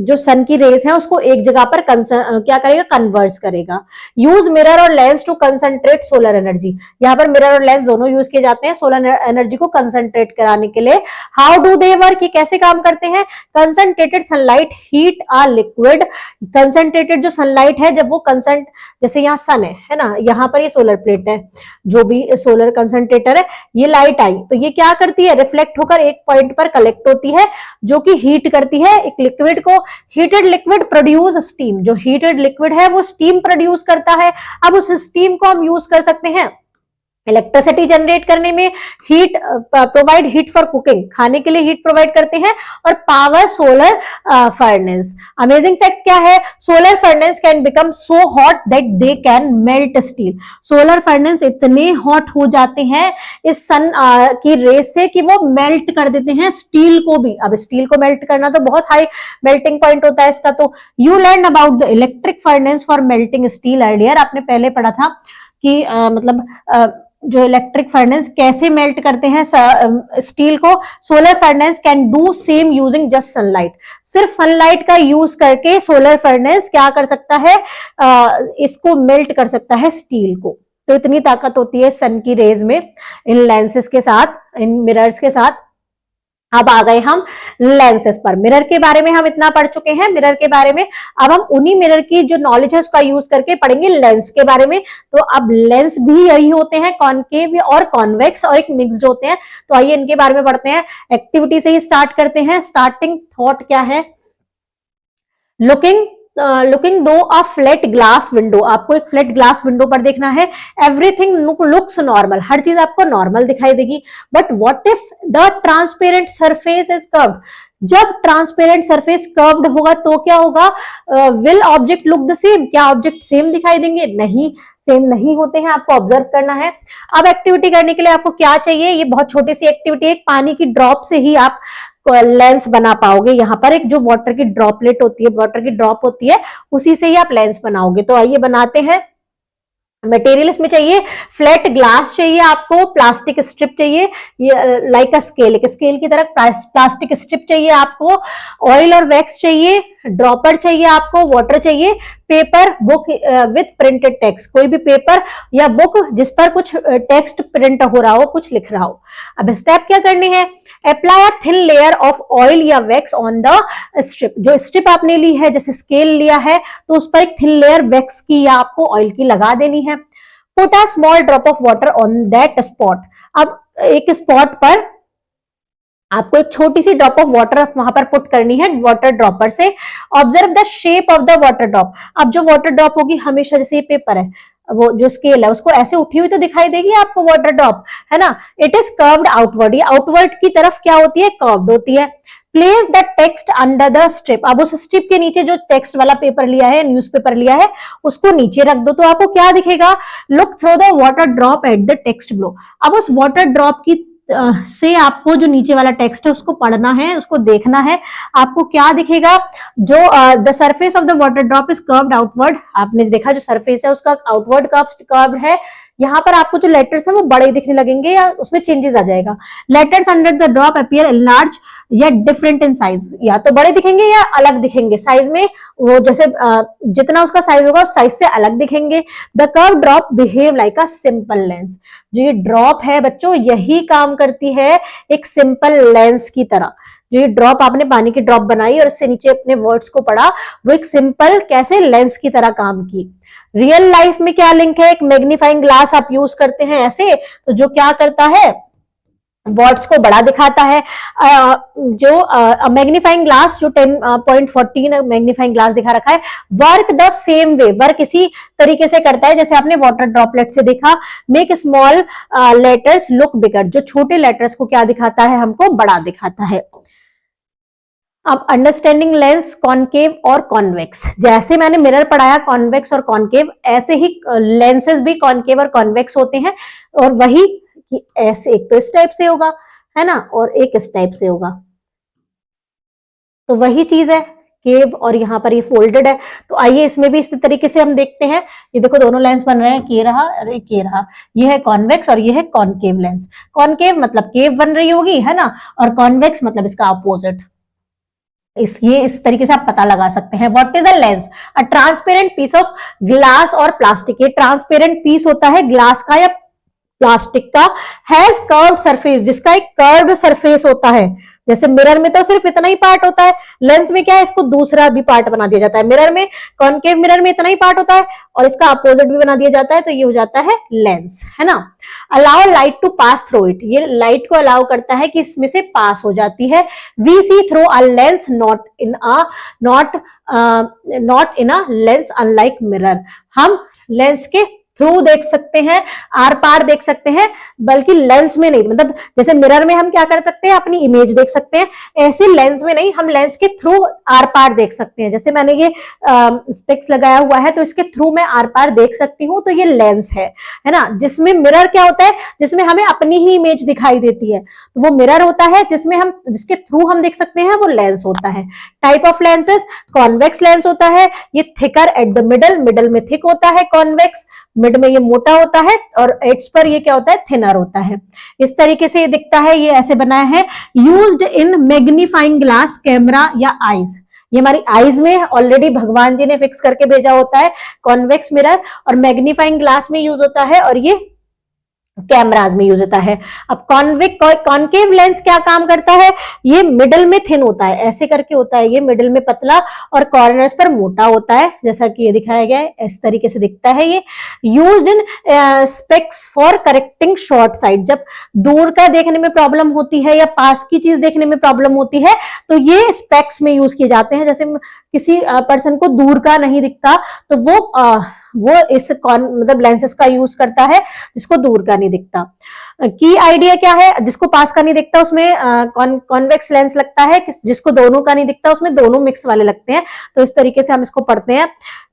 जो सन की रेस है उसको एक जगह पर क्या करेगा? कन्वर्स करेगा। यूज मिरर और lens to concentrate solar energy. यहाँ पर मिरर और लेंस दोनों यूज किए जाते हैं सोलर एनर्जी को कंसंट्रेट कराने के लिए। How do they work? ये कैसे काम करते हैं? कंसंट्रेटेड सनलाइट हीट आ लिक्विड। कंसंट्रेटेड जो सनलाइट है, जब वो जैसे यहाँ सन है ना, यहाँ पर ये सोलर प्लेट है, जो भी सोलर कंसंट्रेटर है, ये लाइट आई तो ये क्या करती है? रिफ्लेक्ट होकर एक पॉइंट पर कलेक्ट होती है, जो कि हीट करती है एक लिक्विड को। Heated liquid produce steam. जो हीटेड लिक्विड है वो स्टीम प्रोड्यूस करता है। अब उस स्टीम को हम यूज कर सकते हैं इलेक्ट्रिसिटी जनरेट करने में, heat provide heat for cooking, खाने के लिए हीट प्रोवाइड करते हैं, और power solar furnace. Amazing fact क्या है? Solar furnace can become so hot that they can melt steel. Solar furnace इतने हॉट हो जाते हैं इस सन की रेस से कि वो मेल्ट कर देते हैं स्टील को भी। अब स्टील को मेल्ट करना तो बहुत हाई मेल्टिंग पॉइंट होता है इसका। तो you learn about the electric furnace for melting steel earlier. आपने पहले पढ़ा था कि जो इलेक्ट्रिक फर्नेस कैसे मेल्ट करते हैं स्टील को। Solar furnace can do same using just sunlight. सिर्फ सनलाइट का यूज करके सोलर फर्नेस क्या कर सकता है? इसको मेल्ट कर सकता है स्टील को। तो इतनी ताकत होती है सन की रेज में, इन लेंसेस के साथ, इन मिरर्स के साथ। अब आ गए हम लेंसेस पर। मिरर के बारे में हम इतना पढ़ चुके हैं मिरर के बारे में। अब हम उन्हीं मिरर की जो नॉलेज है उसका यूज करके पढ़ेंगे लेंस के बारे में। तो अब लेंस भी यही होते हैं, कॉनकेव और कॉन्वेक्स, और एक मिक्स्ड होते हैं। तो आइए इनके बारे में पढ़ते हैं। एक्टिविटी से ही स्टार्ट करते हैं। स्टार्टिंग थॉट क्या है? लुकिंग दो अ फ्लैट ग्लास विंडो। आपको एक फ्लैट ग्लास विंडो पर देखना है। एवरीथिंग लुक्स नॉर्मल, हर चीज आपको नॉर्मल दिखाई देगी। But what if the transparent surface is curved? जब ट्रांसपेरेंट सरफेस कर्व्ड होगा तो क्या होगा? Will object look the same? क्या ऑब्जेक्ट सेम दिखाई देंगे? नहीं, सेम नहीं होते हैं। आपको ऑब्जर्व करना है। अब एक्टिविटी करने के लिए आपको क्या चाहिए? ये बहुत छोटी सी एक्टिविटी है। एक पानी की ड्रॉप से ही आप लेंस बना पाओगे। यहाँ पर एक जो वाटर की ड्रॉपलेट होती है, वाटर की ड्रॉप होती है, उसी से ही आप लेंस बनाओगे। तो आइए बनाते हैं। मटेरियल इसमें चाहिए, फ्लैट ग्लास चाहिए आपको, प्लास्टिक स्ट्रिप चाहिए, ये लाइक अ स्केल, एक स्केल की तरह प्लास्टिक स्ट्रिप चाहिए आपको, ऑयल और वैक्स चाहिए, ड्रॉपर चाहिए आपको, वाटर चाहिए, paper, book with printed text, कोई भी पेपर या बुक जिस पर कुछ टेक्स्ट प्रिंट हो रहा हो, कुछ लिख रहा हो। अब स्टेप क्या करने हैं? Apply a thin layer of oil या वैक्स ऑन द स्ट्रिप। जो स्ट्रिप आपने ली है, जैसे स्केल लिया है, तो उस पर एक थिन लेयर वैक्स की या आपको ऑयल की लगा देनी है। Put a small drop of water on that spot. अब एक स्पॉट पर आपको एक छोटी सी ड्रॉप ऑफ वाटर वहां पर पुट करनी है वाटर ड्रॉपर से। Observe the shape of the water drop. अब जो वाटर ड्रॉप होगी, हमेशा जैसे ये पेपर है, वो जो स्केल है उसको ऐसे उठी हुई तो दिखाई देगी आपको वाटर ड्रॉप, है ना। It is curved outward. ये आउटवर्ड की तरफ क्या होती है? कर्व्ड होती है। Place the text under the strip. अब उस स्ट्रिप के नीचे जो टेक्स्ट वाला पेपर लिया है, न्यूज़पेपर लिया है, उसको नीचे रख दो तो आपको क्या दिखेगा? Look through the water drop at the text below. अब उस वाटर ड्रॉप की से आपको जो नीचे वाला टेक्स्ट है उसको पढ़ना है, उसको देखना है। आपको क्या दिखेगा? जो the surface of the water drop is curved outward. आपने देखा जो सरफेस है उसका आउटवर्ड कर्व है। यहाँ पर आपको जो लेटर्स है वो बड़े दिखने लगेंगे या उसमें चेंजेस आ जाएगा। Letters under the drop appear large या डिफरेंट इन साइज। या तो बड़े दिखेंगे या अलग दिखेंगे साइज में, वो जैसे जितना उसका साइज होगा उस साइज से अलग दिखेंगे। The curve drop behave like a simple lens. जो ये ड्रॉप है बच्चों, यही काम करती है एक सिंपल लेंस की तरह। जो ये ड्रॉप आपने पानी की ड्रॉप बनाई और इससे नीचे अपने वर्ड्स को पढ़ा, वो एक सिंपल कैसे लेंस की तरह काम की। रियल लाइफ में क्या लिंक है? एक मैग्नीफाइंग ग्लास आप यूज करते हैं ऐसे, तो जो क्या करता है? वर्ड्स को बड़ा दिखाता है। जो मैग्नीफाइंग ग्लास जो 10.14 मैग्नीफाइंग ग्लास दिखा रखा है, work the same way, work इसी तरीके से करता है जैसे आपने वाटर ड्रॉपलेट से देखा। Make small letters look bigger. जो छोटे लेटर्स को क्या दिखाता है? हमको बड़ा दिखाता है। अब अंडरस्टैंडिंग लेंस कॉनकेव और कॉन्वेक्स, जैसे मैंने मिरर पढ़ाया कॉन्वेक्स और कॉनकेव, ऐसे ही लेंसेज भी कॉनकेव और कॉन्वेक्स होते हैं। और वही कि ऐसे एक तो इस टाइप से होगा, है ना, और एक इस टाइप से होगा। तो वही चीज है, केव और यहाँ पर ये फोल्डेड है। तो आइए इसमें भी इस तरीके से हम देखते हैं। ये देखो दोनों लेंस बन रहे हैं, के रहा और एक के रहा। ये है कॉन्वेक्स और ये है कॉनकेव लेंस। कॉनकेव मतलब केव बन रही होगी, है ना, और कॉन्वेक्स मतलब इसका अपोजिट। इस तरीके से आप पता लगा सकते हैं। What is a lens? A transparent piece of glass और प्लास्टिक। ये ट्रांसपेरेंट पीस होता है ग्लास का या प्लास्टिक का, हैज कर्व्ड सरफेस, जिसका एक कर्व्ड सरफेस होता है। जैसे मिरर में तो सिर्फ इतना ही पार्ट होता है, लेंस में क्या है, इसको दूसरा भी पार्ट बना दिया जाता है। मिरर में, कॉनकेव मिरर में इतना ही पार्ट होता है और इसका अपोजिट भी बना दिया जाता है, तो ये हो जाता है लेंस, है ना। Allow light to pass through it, ये लाइट को अलाउ करता है कि इसमें से पास हो जाती है। We see through a lens not in a lens unlike mirror, हम लेंस के थ्रू देख सकते हैं, आर पार देख सकते हैं, बल्कि लेंस में नहीं। मतलब जैसे मिरर में हम क्या कर सकते हैं, अपनी इमेज देख सकते हैं, ऐसे लेंस में नहीं, हम लेंस के थ्रू आर पार देख सकते हैं। जैसे मैंने ये स्पेक्स लगाया हुआ है, तो इसके थ्रू मैं आर पार देख सकती हूँ, तो ये लेंस है ना। जिसमें मिरर क्या होता है, जिसमें हमें अपनी ही इमेज दिखाई देती है, तो वो मिरर होता है। जिसके थ्रू हम देख सकते हैं, वो लेंस होता है। Type of lenses, convex lens होता है, ये थिकर एट द मिडल में थिक होता है कॉन्वेक्स, मिड में ये मोटा होता है, और एड्स पर ये क्या होता है, थिनर होता है। इस तरीके से ये दिखता है, ये ऐसे बनाया है। Used in magnifying glass, camera या आईज, ये हमारी आईज में ऑलरेडी भगवान जी ने फिक्स करके भेजा होता है कॉन्वेक्स मिरर, और मैग्नीफाइंग ग्लास में यूज होता है, और ये कैमराज में यूज होता है। अब कॉनकेव लेंस क्या काम करता है, ये मिडल में थिन होता है, ऐसे करके होता है, ये मिडल में पतला और कॉर्नर्स पर मोटा होता है, जैसा कि ये दिखाया गया है, इस तरीके से दिखता है ये। Used in specs for correcting short side, जब दूर का देखने में प्रॉब्लम होती है या पास की चीज देखने में प्रॉब्लम होती है, तो ये स्पेक्स में यूज किए जाते हैं। जैसे किसी पर्सन को दूर का नहीं दिखता, तो वो इस मतलब लेंसेस का यूज करता है, जिसको दूर का नहीं दिखता। की आइडिया क्या है, जिसको पास का नहीं दिखता उसमें कॉन्वेक्स लेंस लगता है, जिसको दोनों का नहीं दिखता उसमें दोनों मिक्स वाले लगते हैं। तो इस तरीके से हम इसको पढ़ते हैं।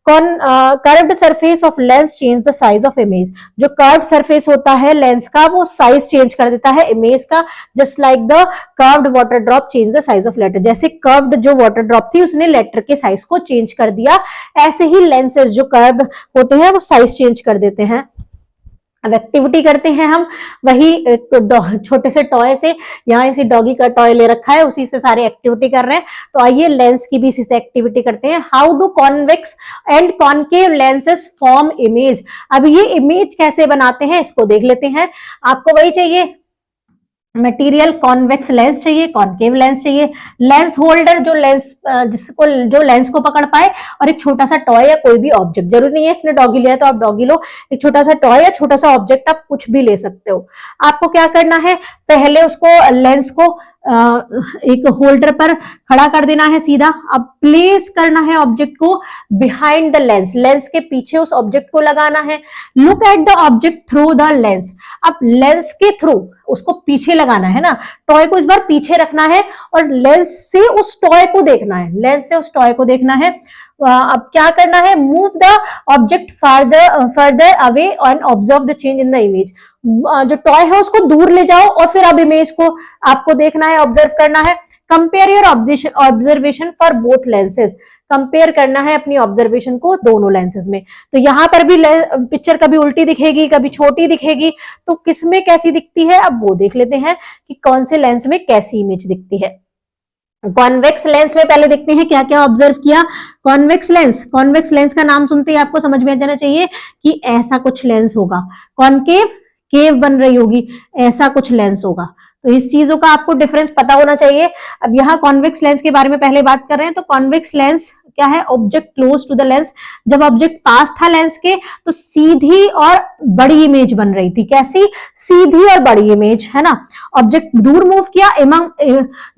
Curved surface of lens change the size of image, जो कर्व्ड सरफेस होता है लेंस का, वो साइज चेंज कर देता है इमेज का। Just like the curved water drop change the size of letter, जैसे कर्व्ड जो वाटर ड्रॉप थी उसने लेटर के साइज को चेंज कर दिया, ऐसे ही लेंसेज जो कर्व होते हैं वो साइज चेंज कर देते हैं। अब एक्टिविटी करते हैं हम, वही छोटे से टॉय से, यहाँ इसी डॉगी का टॉय ले रखा है, उसी से सारी एक्टिविटी कर रहे हैं। तो आइए लेंस की भी इसी से एक्टिविटी करते हैं। How do convex and concave lenses form image, अब ये इमेज कैसे बनाते हैं इसको देख लेते हैं। आपको वही चाहिए मटेरियल, कॉन्वेक्स लेंस चाहिए, कॉनकेव लेंस चाहिए, लेंस होल्डर जो लेंस को पकड़ पाए, और एक छोटा सा टॉय या कोई भी ऑब्जेक्ट, जरूरी नहीं है इसने डॉगी लिया तो आप डॉगी लो, एक छोटा सा टॉय या छोटा सा ऑब्जेक्ट आप कुछ भी ले सकते हो। आपको क्या करना है, पहले उसको लेंस को एक होल्डर पर खड़ा कर देना है सीधा। अब प्लेस करना है ऑब्जेक्ट को बिहाइंड द लेंस, लेंस के पीछे उस ऑब्जेक्ट को लगाना है। Look at the object through the lens, अब लेंस के थ्रू उसको पीछे लगाना है ना, टॉय को इस बार पीछे रखना है और लेंस से उस टॉय को देखना है, लेंस से उस टॉय को देखना है। अब क्या करना है, move the object further away and observe the change in the image, जो टॉय है उसको दूर ले जाओ और फिर अब इमेज को आपको देखना है, ऑब्जर्व करना है। Compare your observation for both lenses, compare करना है अपनी ऑब्जर्वेशन को दोनों लेंसेज में। तो यहां पर भी पिक्चर कभी उल्टी दिखेगी, कभी छोटी दिखेगी, तो किसमें कैसी दिखती है अब वो देख लेते हैं कि कौन से लेंस में कैसी इमेज दिखती है। कॉन्वेक्स लेंस में पहले देखते हैं क्या क्या ऑब्जर्व किया। कॉन्वेक्स लेंस का नाम सुनते ही आपको समझ में आ जाना चाहिए कि ऐसा कुछ लेंस होगा। कॉनकेव, केव बन रही होगी, ऐसा कुछ लेंस होगा। तो इस चीजों का आपको डिफरेंस पता होना चाहिए। अब यहाँ कॉन्वेक्स लेंस के बारे में पहले बात कर रहे हैं, तो कॉन्वेक्स लेंस क्या है, object close to the lens, जब ऑब्जेक्ट पास था लेंस के तो सीधी और बड़ी इमेज बन रही थी। कैसी, सीधी और बड़ी इमेज, है ना। ऑब्जेक्ट दूर मूव किया,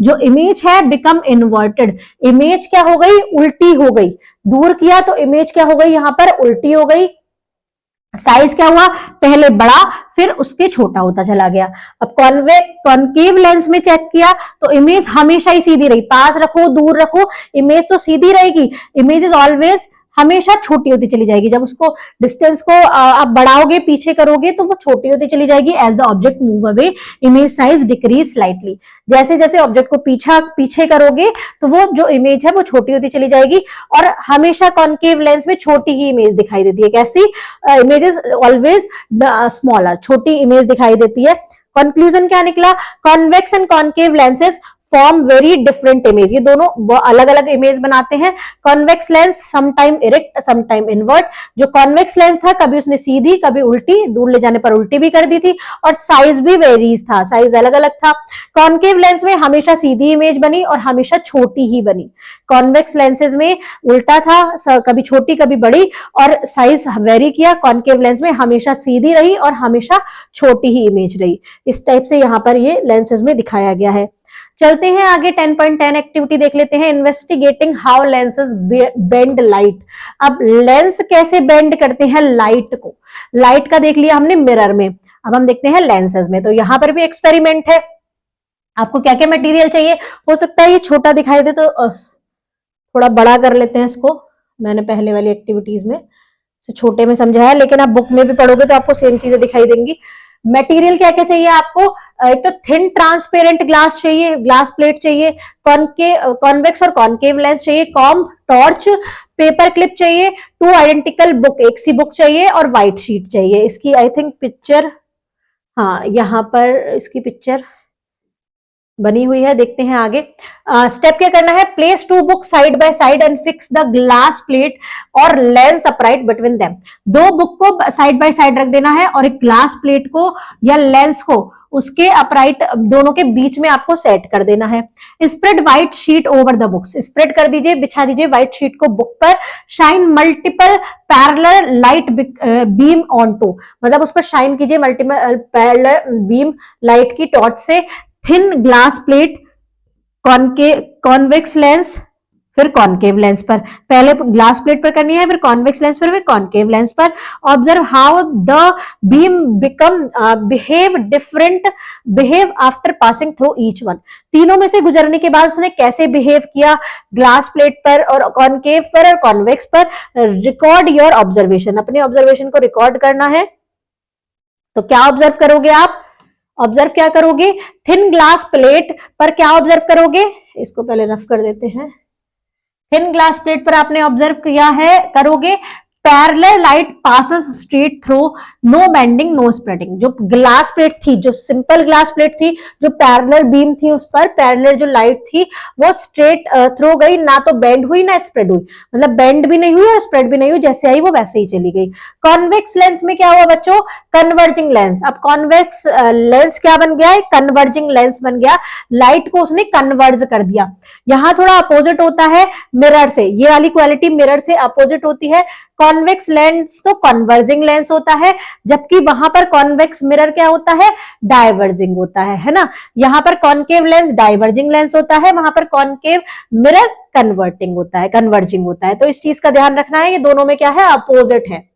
जो इमेज है बिकम इन्वर्टेड, इमेज क्या हो गई, उल्टी हो गई। दूर किया तो इमेज क्या हो गई, यहां पर उल्टी हो गई। साइज क्या हुआ, पहले बड़ा फिर उसके छोटा होता चला गया। अब कॉनकेव लेंस में चेक किया तो इमेज हमेशा ही सीधी रही, पास रखो दूर रखो इमेज तो सीधी रहेगी, इमेज इज ऑलवेज हमेशा छोटी होती चली जाएगी। जब उसको डिस्टेंस को आप बढ़ाओगे पीछे करोगे तो वो छोटी होती चली जाएगी। As the object move away image size decrease slightly, जैसे जैसे ऑब्जेक्ट को पीछे करोगे तो वो जो इमेज है वो छोटी होती चली जाएगी। और हमेशा कॉनकेव लेंस में छोटी ही इमेज दिखाई देती है। कैसी इमेजेस ऑलवेज स्मॉलर, छोटी इमेज दिखाई देती है। कंक्लूजन क्या निकला, convex and concave lenses form very different image, ये दोनों अलग अलग इमेज बनाते हैं। Convex lens sometime erect sometime invert, जो कॉन्वेक्स लेंस था कभी उसने सीधी कभी उल्टी, दूर ले जाने पर उल्टी भी कर दी थी, और साइज भी वेरीज था, साइज अलग अलग था। कॉनकेव लेंस में हमेशा सीधी इमेज बनी और हमेशा छोटी ही बनी। कॉन्वेक्स लेंसेज में उल्टा था, कभी छोटी कभी बड़ी, और साइज वेरी किया। कॉनकेव लेंस में हमेशा सीधी रही और हमेशा छोटी ही इमेज रही। इस टाइप से यहाँ पर ये लेंसेज में दिखाया गया है। चलते हैं आगे 10.10 एक्टिविटी देख लेते हैं, investigating how lenses bend light. अब लेंस कैसे बेंड करते हैं लाइट को, लाइट का देख लिया हमने मिरर में, अब हम देखते हैं लेंसेज में। तो यहां पर भी एक्सपेरिमेंट है, आपको क्या क्या मटेरियल चाहिए, हो सकता है ये छोटा दिखाई दे तो थोड़ा बड़ा कर लेते हैं इसको। मैंने पहले वाली एक्टिविटीज में से छोटे में समझाया, लेकिन आप बुक में भी पढ़ोगे तो आपको सेम चीजें दिखाई देंगी। मटेरियल क्या क्या चाहिए आपको, एक तो थिन ट्रांसपेरेंट ग्लास चाहिए, ग्लास प्लेट चाहिए, कॉन्वेक्स और कॉनकेव लेंस चाहिए, कॉम्ब, टॉर्च, पेपर क्लिप चाहिए, 2 आइडेंटिकल बुक, एक सी बुक चाहिए, और व्हाइट शीट चाहिए। इसकी आई थिंक पिक्चर, हाँ यहाँ पर इसकी पिक्चर बनी हुई है, देखते हैं आगे। स्टेप क्या करना है, place 2 book side by side and fix the glass plate और lens upright between them. 2 book को साइड बाय साइड रख देना है और एक ग्लास प्लेट को या लेंस को उसके अपराइट दोनों के बीच में आपको सेट कर देना है। Spread white sheet over the books, spread कर दीजिए, बिछा दीजिए व्हाइट शीट को बुक पर। Shine multiple parallel light beam on to, मतलब उस पर शाइन कीजिए मल्टीपल पैरेलल बीम लाइट की टॉर्च से। Thin glass plate, convex lens, फिर कॉनकेव लेंस पर, पहले ग्लास प्लेट पर करनी है, फिर कॉन्वेक्स लेंस पर, फिर कॉनकेव लेंस पर। Observe how the beam behave after passing through each one, तीनों में से गुजरने के बाद उसने कैसे बिहेव किया, ग्लास प्लेट पर और कॉनकेव पर और कॉन्वेक्स पर। रिकॉर्ड योर ऑब्जर्वेशन, अपने ऑब्जर्वेशन को रिकॉर्ड करना है। तो क्या ऑब्जर्व करोगे आप, ऑब्जर्व क्या करोगे, थिन ग्लास प्लेट पर क्या ऑब्जर्व करोगे, इसको पहले रफ कर देते हैं। थिन ग्लास प्लेट पर आपने ऑब्जर्व किया है, करोगे, parallel light passes straight through, no bending no spreading. जो ग्लास प्लेट थी, जो सिंपल ग्लास प्लेट थी, जो पैरेलल बीम थी, उस पर पैरेलल जो लाइट थी वो स्ट्रेट थ्रू गई, ना तो बेंड हुई ना स्प्रेड हुई, मतलब बेंड भी नहीं हुई और स्प्रेड भी नहीं हुई, जैसे आई वो वैसे ही चली गई। कॉन्वेक्स लेंस में क्या हुआ बच्चों, कन्वर्जिंग लेंस। अब कॉन्वेक्स लेंस क्या बन गया है, कन्वर्जिंग लेंस बन गया, लाइट को उसने कन्वर्ज कर दिया। यहां थोड़ा अपोजिट होता है मिरर से, ये वाली क्वालिटी मिरर से अपोजिट होती है। कॉन्वेक्स लेंस तो कन्वर्जिंग लेंस होता है, जबकि वहां पर कॉन्वेक्स मिरर क्या होता है, डाइवर्जिंग होता है ना। यहां पर कॉनकेव लेंस डाइवर्जिंग लेंस होता है, वहां पर कॉनकेव मिरर कन्वर्टिंग होता है, कन्वर्जिंग होता है। तो इस चीज का ध्यान रखना है, ये दोनों में क्या है, अपोजिट है।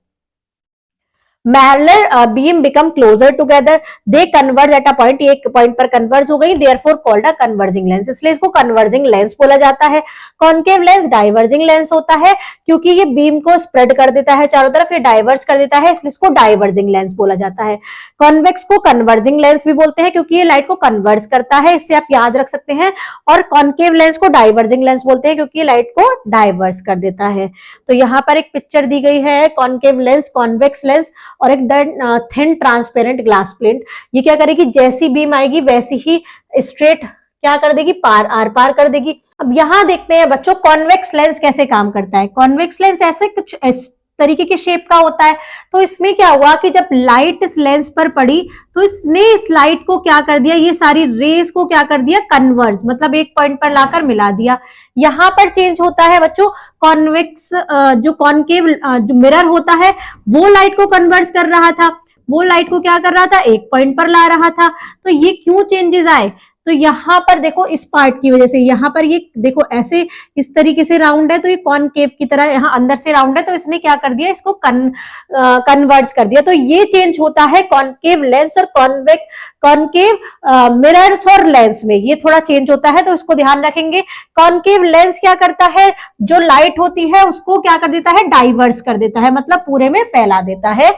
Parallel beam become closer together, they converge at a point, ये एक पॉइंट पर कन्वर्ज हो गई, therefore called a converging lens, इसलिए इसको कन्वर्जिंग लेंस बोला जाता है। कॉनकेव लेंस डाइवर्जिंग लेंस होता है, क्योंकि ये बीम को स्प्रेड कर देता है चारों तरफ, ये डाइवर्स कर देता है, इसलिए इसको डाइवर्जिंग लेंस बोला जाता है। कॉन्वेक्स को कन्वर्जिंग लेंस भी बोलते हैं, क्योंकि ये लाइट को कन्वर्ज करता है, इससे आप याद रख सकते हैं। और कॉनकेव लेंस को डाइवर्जिंग लेंस बोलते हैं, क्योंकि ये लाइट को डाइवर्स कर देता है। तो यहाँ पर एक पिक्चर दी गई है, कॉनकेव लेंस, कॉन्वेक्स लेंस और एक थिन ट्रांसपेरेंट ग्लास प्लेट। ये क्या करेगी, जैसी बीम आएगी वैसी ही स्ट्रेट क्या कर देगी, आर पार कर देगी। अब यहां देखते हैं बच्चों कॉन्वेक्स लेंस कैसे काम करता है। कॉन्वेक्स लेंस ऐसे कुछ इस तरीके के शेप का होता है। तो इसमें क्या हुआ कि जब लाइट इस लेंस पर पड़ी तो इसने इस लाइट को क्या कर दिया, ये सारी रेस को क्या कर दिया, कन्वर्ज, मतलब एक पॉइंट पर लाकर मिला दिया। यहां पर चेंज होता है बच्चों, कॉन्वेक्स जो कॉनकेव जो मिरर होता है वो लाइट को कन्वर्ज कर रहा था, वो लाइट को क्या कर रहा था, एक पॉइंट पर ला रहा था। तो ये क्यों चेंजेस आए, तो यहाँ पर देखो इस पार्ट की वजह से यहाँ पर ये देखो ऐसे इस तरीके से राउंड है, तो ये कॉनकेव की तरह यहाँ अंदर से राउंड है, तो इसने क्या कर दिया, इसको कन्वर्ट्स कर दिया। तो ये चेंज होता है कॉनकेव लेंस और कॉनकेव मिरर्स और लेंस में, ये थोड़ा चेंज होता है, तो इसको ध्यान रखेंगे। कॉनकेव लेंस क्या करता है, जो लाइट होती है उसको क्या कर देता है, डाइवर्स कर देता है, मतलब पूरे में फैला देता है।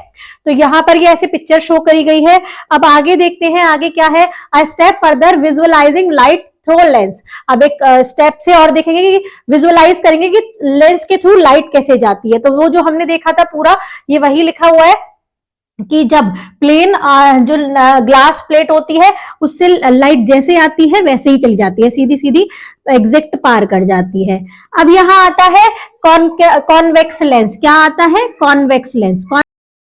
तो यहाँ पर ये ऐसे पिक्चर शो करी गई है। अब आगे देखते हैं, आगे क्या है, a step further visualising light through lens. अब एक स्टेप से और देखेंगे कि विजुअलाइज करेंगे कि लेंस के थ्रू लाइट कैसे जाती है। तो वो जो हमने देखा था पूरा, ये वही लिखा हुआ है कि जब प्लेन जो ग्लास प्लेट होती है उससे लाइट जैसे आती है वैसे ही चली जाती है, सीधी सीधी एग्जैक्ट पार कर जाती है। अब यहाँ आता है कॉन्वेक्स लेंस। क्या आता है, कॉन्वेक्स लेंस।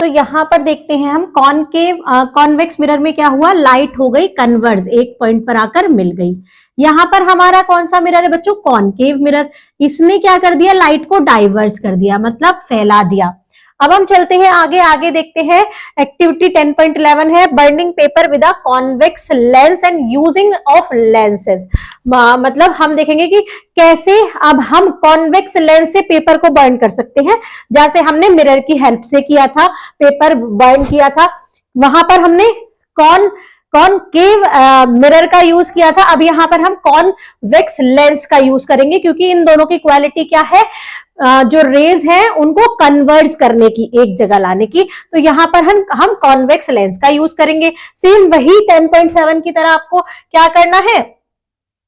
तो यहाँ पर देखते हैं हम कॉन्वेक्स मिरर में क्या हुआ, लाइट हो गई कन्वर्ज, एक पॉइंट पर आकर मिल गई। यहाँ पर हमारा कौन सा मिरर है बच्चों, कॉनकेव मिरर। इसने क्या कर दिया, लाइट को डाइवर्स कर दिया, मतलब फैला दिया। अब हम चलते हैं आगे, आगे देखते हैं एक्टिविटी 10.11 है burning paper with a convex lens and using of lenses. मतलब हम देखेंगे कि कैसे अब हम कॉन्वेक्स लेंस से पेपर को बर्न कर सकते हैं, जैसे हमने मिरर की हेल्प से किया था, पेपर बर्न किया था, वहां पर हमने कॉनकेव मिरर का यूज किया था। अब यहाँ पर हम कॉन्वेक्स लेंस का यूज करेंगे, क्योंकि इन दोनों की क्वालिटी क्या है, जो रेज हैं उनको कन्वर्ज करने की, एक जगह लाने की। तो यहाँ पर हम कॉन्वेक्स लेंस का यूज करेंगे। सेम वही 10.7 की तरह आपको क्या करना है,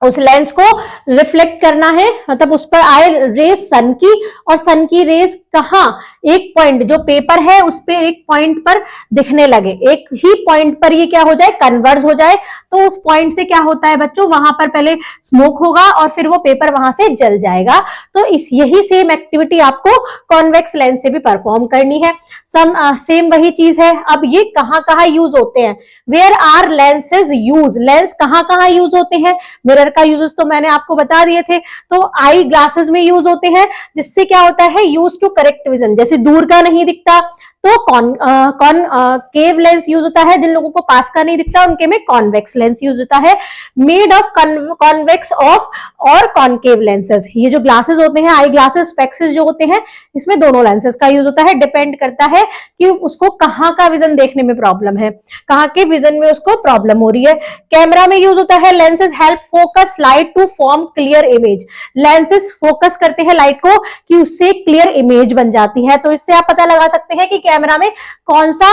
उस लेंस को रिफ्लेक्ट करना है, मतलब उस पर आए रेस सन की, और सन की रेस कहाँ, एक पॉइंट जो पेपर है उस पे एक पॉइंट पर दिखने लगे, एक ही पॉइंट पर ये क्या हो जाए, कन्वर्ज हो जाए। तो उस पॉइंट से क्या होता है बच्चों, वहां पर पहले स्मोक होगा और फिर वो पेपर वहां से जल जाएगा। तो यही सेम एक्टिविटी आपको कॉन्वेक्स लेंस से भी परफॉर्म करनी है। सेम वही चीज है। अब ये कहाँ यूज होते हैं, where are lenses use, lens कहाँ यूज होते हैं। मिरर का यूजेस तो मैंने आपको बता दिए थे। तो आई ग्लासेस में यूज होते हैं, जिससे क्या होता है, यूज टू करेक्ट विजन, जैसे दूर का नहीं दिखता तो कॉनकेव लेंस यूज होता है, जिन लोगों को पास का नहीं दिखता उनके में कॉन्वेक्स लेंस यूज होता है। मेड ऑफ कॉन्वेक्स ऑफ और कॉनकेव लेंसेज, ये जो ग्लासेस होते हैं, आई ग्लासेस स्पेक्सेस जो होते हैं, इसमें दोनों लेंसेज का यूज होता है। डिपेंड करता है कि उसको कहाँ का विजन देखने में प्रॉब्लम है, कहाँ के विजन में उसको प्रॉब्लम हो रही है। कैमरा में यूज होता है, lenses help focus light to form clear image, lenses focus करते हैं लाइट को कि उससे क्लियर इमेज बन जाती है। तो इससे आप पता लगा सकते हैं कि कैमरा में कौन सा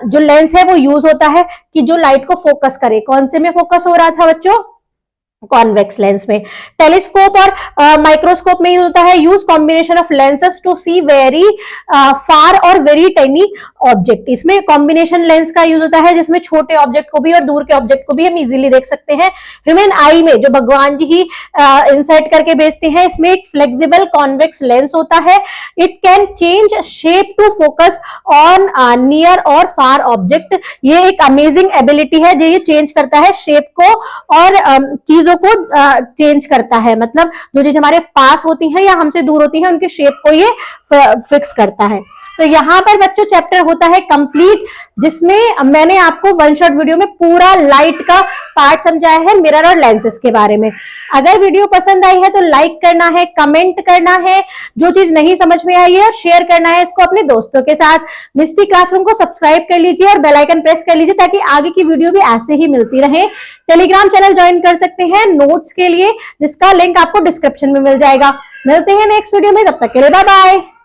जो लेंस है वो यूज होता है कि जो लाइट को फोकस करे। कौन से में फोकस हो रहा था बच्चों, कॉन्वेक्स लेंस में। टेलीस्कोप और माइक्रोस्कोप में यूज होता है, use combination of lenses to see very far और वेरी टाइनी ऑब्जेक्ट। इसमें कॉम्बिनेशन लेंस का यूज होता है, जिसमें छोटे ऑब्जेक्ट को भी और दूर के ऑब्जेक्ट को भी हम इजीली देख सकते हैं। ह्यूमन आई में जो भगवान जी ही इंसर्ट करके भेजते हैं, इसमें एक फ्लेक्सिबल कॉन्वेक्स लेंस होता है। It can change shape to focus on near और फार ऑब्जेक्ट। ये एक अमेजिंग एबिलिटी है जो ये चेंज करता है शेप को और चीजों को चेंज करता है, मतलब जो चीज हमारे पास होती है या हमसे दूर होती है उनके शेप को ये फिक्स करता है। तो यहाँ पर बच्चों चैप्टर होता है कंप्लीट, जिसमें मैंने आपको वन शॉट वीडियो में पूरा लाइट का पार्ट समझाया है, मिरर और लेंसेज के बारे में। अगर वीडियो पसंद आई है तो लाइक करना है, कमेंट करना है, जो चीज नहीं समझ में आई है शेयर करना है इसको अपने दोस्तों के साथ। मिस्टी क्लासरूम को सब्सक्राइब कर लीजिए और बेल आइकन प्रेस कर लीजिए ताकि आगे की वीडियो भी ऐसे ही मिलती रहे। टेलीग्राम चैनल ज्वाइन कर सकते हैं नोट्स के लिए, जिसका लिंक आपको डिस्क्रिप्शन में मिल जाएगा। मिलते हैं नेक्स्ट वीडियो में, तब तक के लिए बाय बाय।